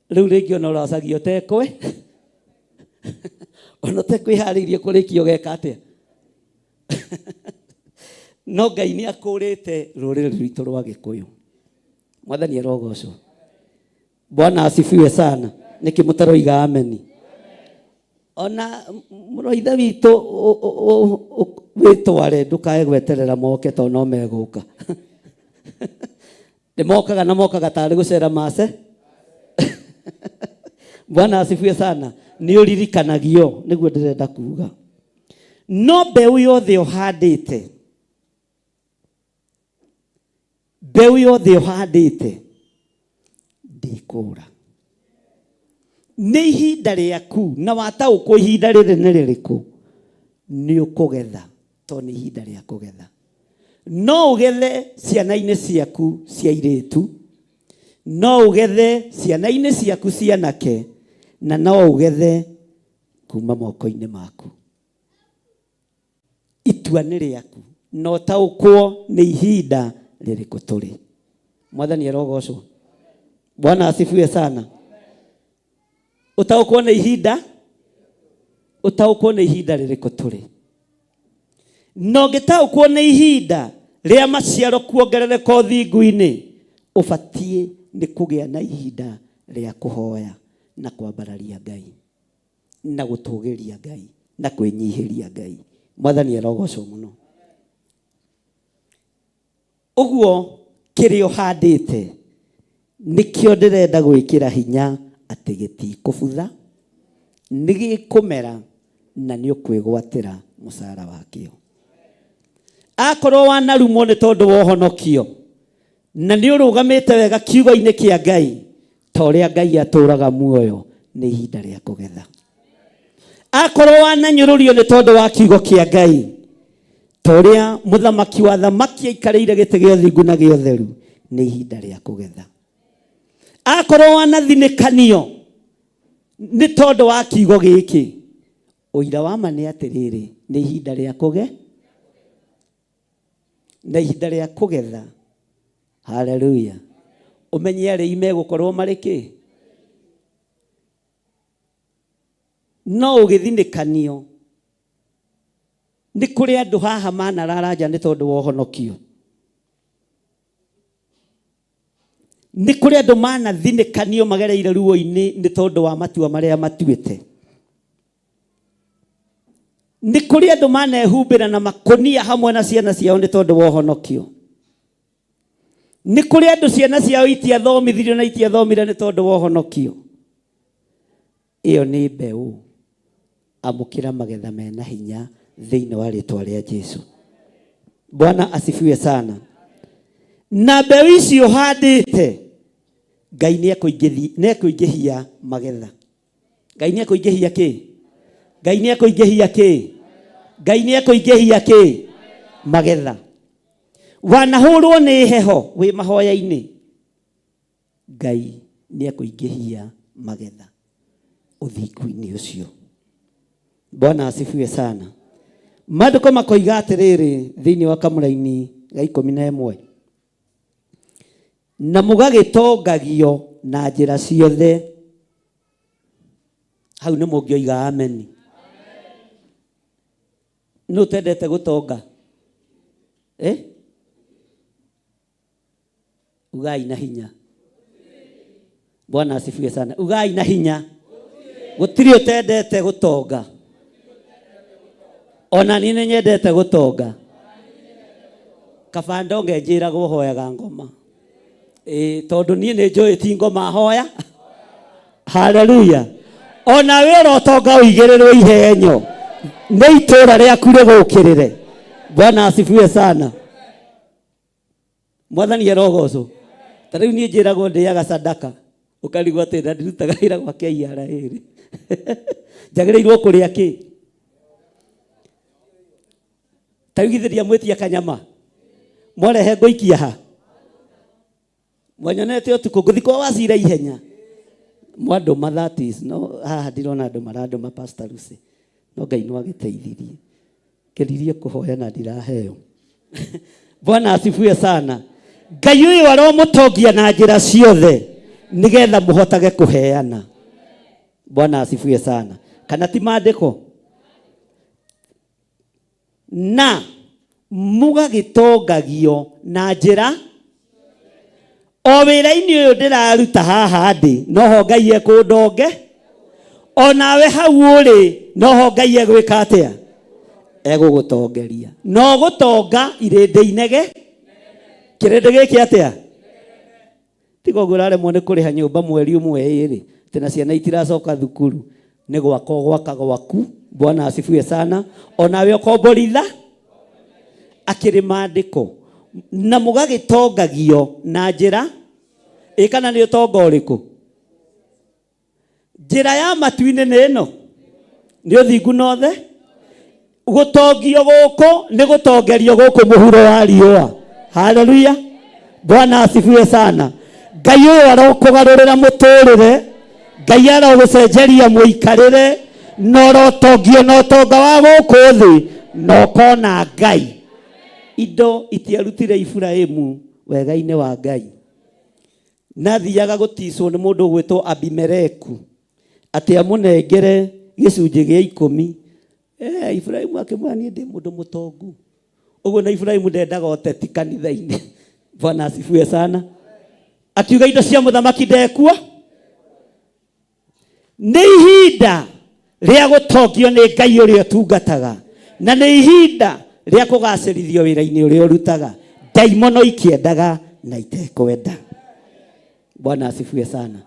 Rĩu rĩngĩ ona ũracagia ũtekwe. Ona ũtekwĩharĩirie kũrĩkia ũgeka atĩa? No Ngai nĩ akũrĩte rũrĩrĩ rwitũ rwa Gĩkũyũ. Mwathani arogocwo. Bwana asifiwe sana. Nĩkĩ mũtaroiga ameni? Ona mũroitha witũ wĩtware ndũkae gweterera moke tondũ no megũka. Nĩmokaga na mokaga tarĩ gũcera mace. Bwana asifiwe sana. Nĩ ũririkanagio nĩguo ndĩrenda kuuga. No mbeũ yothe ũhandĩte. Mbeũ yothe ũhandĩte ndĩkũra. Nĩ ihinda rĩaku na wataũkwo ihinda rĩrĩ nĩ rĩrĩkũ? Nĩ ũkũgetha tondũ nĩ ihinda rĩa kũgetha. No ũgethe ciana-inĩ ciaku cia airĩtu. No ũgethe ciana-inĩ ciaku cia anake. Na no ũgethe kuma moko-inĩ maku. Itua nĩ rĩaku. No taũkwo nĩ ihinda rĩrĩkũ tũrĩ. Mwathani arogocwo. Bwana asifiwe sana. Utaũkwo nĩ ihinda. Utaũkwo nĩ ihinda rĩrĩkũ tũrĩ. No ngĩtaũkwo nĩ ihinda rĩa maciaro kuongerereka ũthingu-inĩ. Ũbatiĩ nĩ kũgĩa na ihinda rĩa kũhoya na kwambararia Ngai na gũtũgĩria Ngai na kwĩnyihĩria Ngai. Mwathani arogocwo mũno. Ũguo kĩrĩa ũhandĩte nĩkĩo ndĩrenda gwĩkĩra hinya atĩ gĩtikũbutha, nĩ gĩkũmera na nĩ ũkwĩgwatĩra mũcara wakĩo. Akorwo wanarumwo nĩ tondũ wa ũhonokio na nĩ ũrũgamĩte wega kiugo-inĩ kĩa Ngai ta ũrĩa Ngai atũraga muoyo, nĩ ihinda rĩa kũgetha. Akorwo wananyũrũrio nĩ tondũ wa kiugo kĩa Ngai ta ũrĩa mũthamaki wa thamaki aikarĩire gĩtĩ gĩa ũthingu na gĩa ũtheru, nĩ ihinda rĩa kũgetha. akorwo wanathinĩkanio nĩ tondũ wa kiugo gĩkĩ, ũira wa ma nĩ atĩrĩrĩ, nĩ ihinda rĩa na ihinda rĩa kũgetha. Haleluya. Ũmenye arĩi megũkorwo marĩ kĩ? No ũgĩthinĩkanio, nĩ kũrĩ andũ haha manararanja nĩ tondũ wa ũhonokio. Nĩ kũrĩ andũ manathinĩkanio magereire ruo-inĩ nĩ tondũ wa matua marĩa matuĩte. Nĩ kũrĩ andũ manehumbĩra na makũnia hamwe na ciana ciao nĩ tondũ wa ũhonokio. Nĩ kũrĩ andũ ciana ciao itiathomithirio na itiathomire nĩ tondũ wa ũhonokio. Ĩyo nĩ mbeũ. Amũkĩra magetha mena hinya thĩinĩ wa rĩtwa rĩa Jesũ. Bwana asifiwe sana. Na mbeũ ici ũhandĩte, Ngai nĩekũingĩhia magetha. Ngai nĩekũingĩhia kĩ? Ngai nĩekũingĩhia kĩ? Ngai nĩekũingĩhia kĩ? Magetha. Wanahũrwo nĩ heho wĩ mahoya-inĩ, Ngai nĩekũingĩhia magetha ũthingu-inĩ ũcio. Bwana asifiwe sana. Maandĩko makoiga atĩrĩrĩ thĩinĩ wa Kamũra-inĩ ga 11, na mũgagĩtongagio na njĩra ciothe. Hau nĩ mũngĩoiga amen. Nũ tendete gũtonga? Ugai na hinya. Bwana asifiwe sana. Ugai na hinya. Gũtirĩ ũtendete gũtonga. Ona niĩ nĩnyendete gũtonga. Kaba ndonge njĩragwo hoyaga ngoma. Tondũ niĩ nĩnjũĩ ti ngoma hoya. Haleluya. Ona we ũrotonga ũigĩrĩrwo ihenyo, nĩ itũra rĩaku rĩgũkĩrĩre. Bwana asifiwe sana. Mwathani arogocwo. Ta rĩu niĩ njĩragwo ndĩaga sadaka, ũkarigwo atĩ na ndirutaga wĩra gwa KRA rĩ. Njagĩrĩirwo kũrĩa kĩ? Ta rĩu githĩ ndiamwĩtia kanyama, mwarehe ngũikia ha? Mwanyonete ũtukũ ngũthiĩ kwa Wacira ihenya. Mwandũma that is no, haha ndirona andũ marandũma Pastor Lucy. No Ngai no agĩteithirie. Ngeririe kũhoya na ndiraheo. Bwana asifiwe sana. Ngai ũyũ aromũtongia na njĩra ciothe nĩgetha mũhotage kũheana. Bwana asifiwe sana. Kana ti maandĩko? Na mũgagĩtongagio na njĩra o wĩra-inĩ ũyũ ndĩraruta haha ndĩ, noho Ngai ekũndonge. O nawe hau ũrĩ, noho Ngai egwĩka atĩa? Egũgũtongeria. No gũtonga irĩndĩ inege, kĩrĩndĩ gĩkĩ atĩa? Tiga ũguo ũraremwo nĩ kũrĩha nyũmba mweri ũmwe ĩrĩ, tena ciana itiracoka thukuru, nĩ gwaka gwaka gwaku. Bwana asifiwe sana. O nawe ũkomboritha akĩrĩ maandĩko. Na mũgagĩtongagio na njĩra, kana nĩ ũtonga ũrĩkũ? Njĩra ya matu-inĩ nĩ ĩno, nĩ ũthingu na othe. Gũtongio gũkũ nĩ gũtongerio gũkũ mũhuro wa riũa. Haleluya. Bwana asifiwe sana. Ngai ũyũ arokũgarũrĩra mũtũrĩre, Ngai arogũcenjeria mũikarĩre, na ũrotongio na ũtonga wa gũkũ thĩ, na ũkona Ngai. Indo itiarutire Iburahĩmu wega-inĩ wa Ngai. Nathiaga gũticwo nĩ mũndũ ũgwĩtwo Abimeleku atĩ amũnengere gĩcunjĩ gĩa 10. Iburahĩmu akĩmwĩra niĩ ndĩ mũndũ mũtongu. Ũguo na Iburahĩmu ndendaga ũteti kanitha-inĩ. Bwana asifiwe sana. Akiuga indo cia mũthamaki ndekua. Nĩ ihinda rĩa gũtongio nĩ Ngai ũrĩa ũtungataga, na nĩ ihinda rĩa kũgacĩrithio wĩra-inĩ ũrĩa ũrutaga, ndaimono ikĩendaga na itekwenda. Bwana asifiwe sana.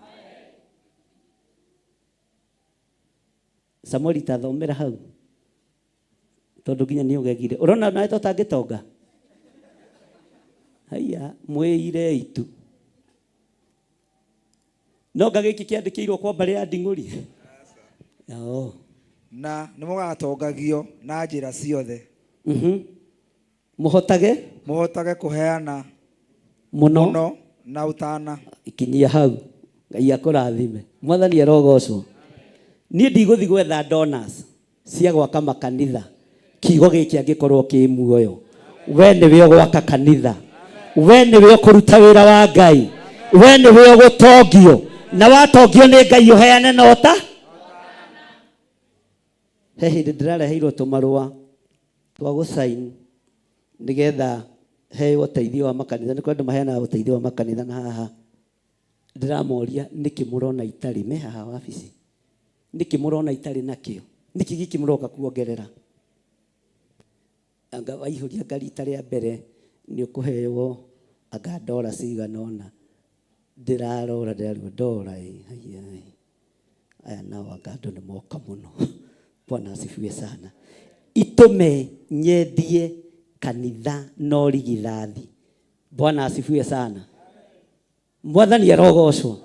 Samueli tathomera hau, tondũ nginya nĩ ũgegire. Ũrona nawe tũtangĩtonga? Haiya, mwĩire itu. No gagĩkĩ kĩandĩkĩirwo kwa mbarĩ ya nding'ũri. Na nĩ mũgatongagio na njĩra ciothe. Mũhotage kũheana mũno na ũtana. Ikinyia hau. Ngai akũrathime. Mwathani arogocwo. Niĩ ndigũthi gwetha donors cia gwaka makanitha. Kiugo gĩkĩ angĩkorwo kĩ muoyo. We nĩwe ũgwaka kanitha. We nĩwe ũkũruta wĩra wa Ngai. We nĩwe ũgũtongio. Na watongio nĩ Ngai ũheane nota. He hĩndĩ ndĩrareheirwo tũmarũa twa gũsign nĩgetha heo ũteithio wa makanitha. Nĩ kwenda maheana ũteithio wa makanitha na haha ndĩramoria nĩkĩ mũrona itarĩ me haha wabici. Nĩkĩ mũrona itarĩ nakĩo. Nĩkĩ gĩkĩ mũroka kuongerera. Anga waihũria ngari itarĩ mbere nĩ ũkũheo anga dola cigana ona. Ndĩrarora dola aya nao anga andũ nĩ moka mũno. Bwana asifiwe sana. Itume nyendie kanitha no rigithathi. Bwana asifiwe sana. Mwathani arogocwo.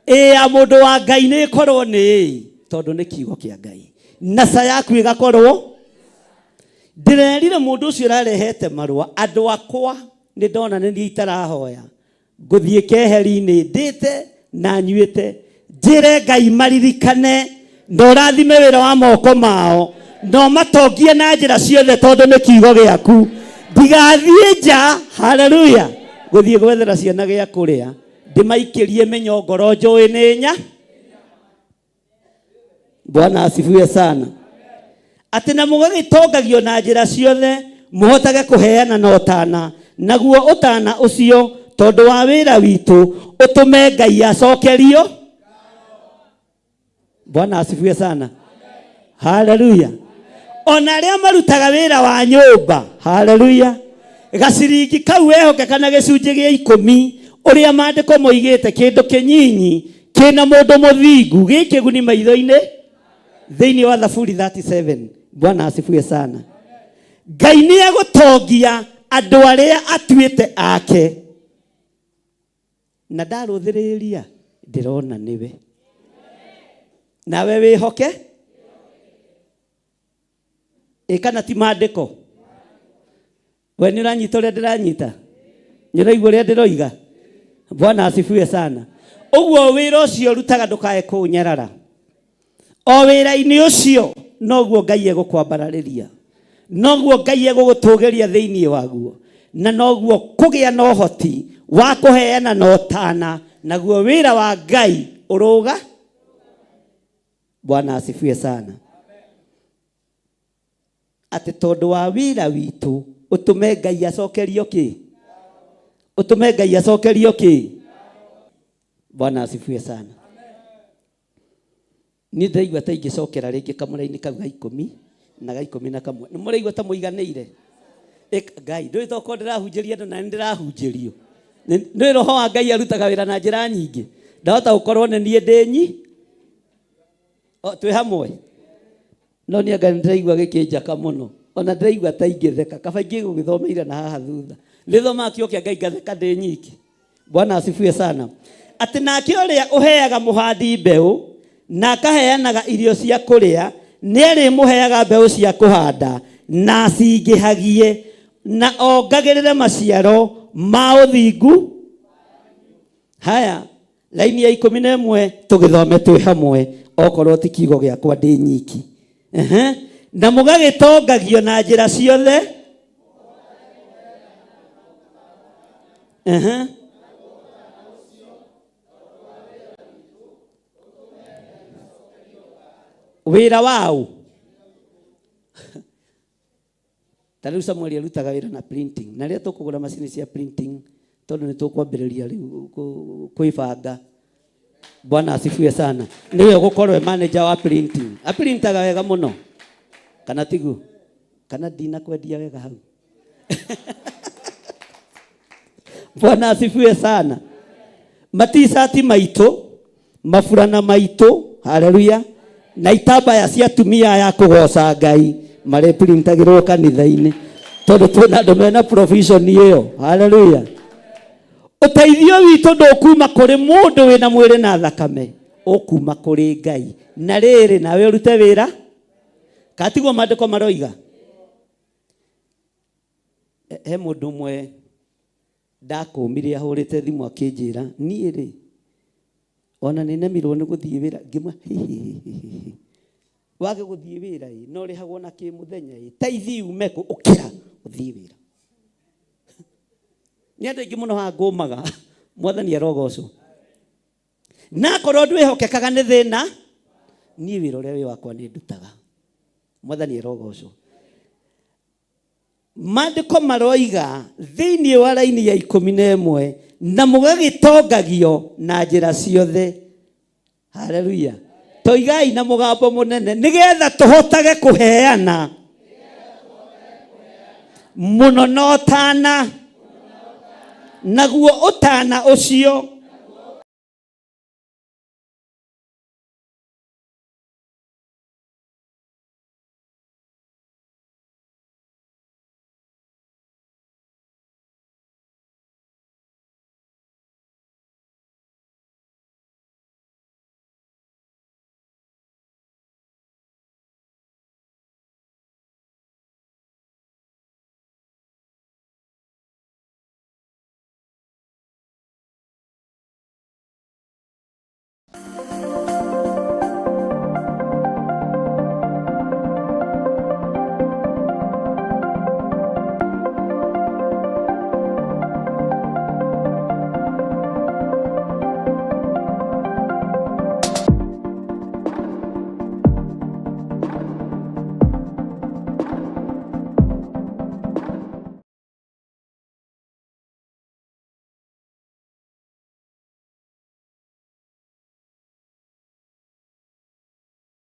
Ya mũndũ wa Ngai nĩ korwo nĩ tondũ nĩ kiugo kĩa Ngai. Naca yaku ĩgakorwo. Ndĩrerire mũndũ ũcio ararehete marũa andũ akwa nĩ ndona nĩ niĩ itarahoya. Ngũthiĩ keheri-inĩ ndĩte na nyuĩte. Njĩre Ngai maririkane no rathime wĩra wa moko mao. No matongie na njĩra ciothe tondũ nĩ kiugo gĩaku. Ndigathiĩ nja. Haleluya. Ngũthiĩ gwethera ciana gĩa kũrĩa. Ndĩmaikĩrie mĩnyongoro njũĩ nĩ nya. Bwana asifiwe sana. Atĩ na mũgagĩtongagio na njĩra ciothe mũhotage kũheana na ũtana. Naguo ũtana ũcio tondũ wa wĩra witũ ũtũme Ngai acokerio. Bwana asifiwe sana. Haleluya. Ona arĩa marutaga wĩra wa nyũmba. Haleluya. Gaciringi kau wehoke kana gĩcunjĩ gĩa 10 ũrĩa maandĩko moigĩte kĩndũ kĩnyinyi kĩna mũndũ mũthingu gĩkĩguni maitho-inĩ thĩinĩ wa Thaburi 37. Bwana asifiwe sana. Ngai nĩ egũtongia andũ arĩa atuĩte ake. Na ndarũthĩrĩria ndĩrona nĩwe. Nawe wĩhoke. Kana ti maandĩko. We nĩ ũranyita ũrĩa ndĩranyita. Nĩ ũraigua ũrĩa ndĩroiga. Bwana asifiwe sana. Ũguo wĩra ũcio rutaga ndũkae kũnyarara. O wĩra-inĩ ũcio noguo Ngai egũkwambararĩria. Noguo Ngai egũgũtũgĩria thĩinĩ waguo. Na noguo kũgĩa na ũhoti wa kũheana na ũtana. Naguo wĩra wa Ngai ũrũga. Bwana asifiwe sana. Atĩ tondũ wa wĩra witũ ũtũme Ngai acokerio kĩ? Ũtũme Ngai acokerio kĩ? Bwana asifiwe sana. Niĩ ndaigua ta ingĩcokera rĩngĩ kamũra-inĩ kau ga 10 na ga 11. Nĩ mũraigua ta mũiganĩire? Ngai ndũĩ ta ũkorwo ndĩrahunjĩria andũ na nĩ ndĩrahunjĩrio. Nĩ roho wa Ngai arutaga wĩra na njĩra nyingĩ. Ndahota gũkorwo nĩ niĩ ndĩnyi. Twĩ hamwe. No nĩ anga ndĩraigua gĩkĩnjaka mũno. Ona ndĩraigua ta ingĩtheka. Kaba ingĩgũgĩthomeire na haha thutha. Nĩthoma kĩo kĩa Ngai ngatheka ndĩ nyiki. Bwana asifiwe sana. Atĩ nake ũrĩa ũheaga mũhandi mbeũ na akaheanaga irio cia kũrĩa nĩ arĩmũheaga mbeũ cia kũhanda na cingĩhagie na ongagĩrĩre maciaro ma ũthingu. Haya, laini ya 11 tũgĩthome twĩ hamwe okorwo ti kiugo gĩakwa ndĩ nyiki. Na mũgagĩtongagio na njĩra ciothe. Wĩra wao. Tarĩu Samuel arutaga wĩra na printing. Na rĩrĩa tũkũgũra macini cia printing tondũ nĩ tũkwambĩrĩria rĩu kwĩbanga. Bwana asifiwe sana. Niwe ũgũkorwo manager wa printing. Aprintaga wega mũno. Kana tigu. Kana dina kwendia wega hau. Bwana asifiwe sana. Matisati maitũ, mafurana maitũ. Haleluya. Na itambaya cia tumia ya kũgoca Ngai marĩ printagĩrwo kanitha-inĩ tondũ twĩna andũ mena provision ĩyo. Haleluya. Ũteithio witũ ndũkuma kũrĩ mũndũ wĩna mwĩrĩ na thakame, ũkuma kũrĩ Ngai. Na rĩrĩ nawe ũrute wĩra. Katigwo maandĩko maroiga. He mũndũ ũmwe ndakũmire ahũrĩte thimũ akĩnjĩra niĩ rĩ ona nä nemirwo nä gå thiä wä ra ngä wage gå thiä wä ra no rä hagwo na kä må thenya taithi ume å kä ra å thiä wä ra nä andå aingä må no haha ngå maga mwathani arogocwo na korwo ndwä hokekaga nä thä na niä wä ra å rä a wä wakwa nä ndutaga mwathani arogocwo maandĩko maroiga thĩinĩ wa raini ya 11 na mũgagĩtongagio na njĩra ciothe haleluya toigai na mũgambo mũnene nĩgetha tũhotage kũheana mũno na ũtana naguo ũtana ũcio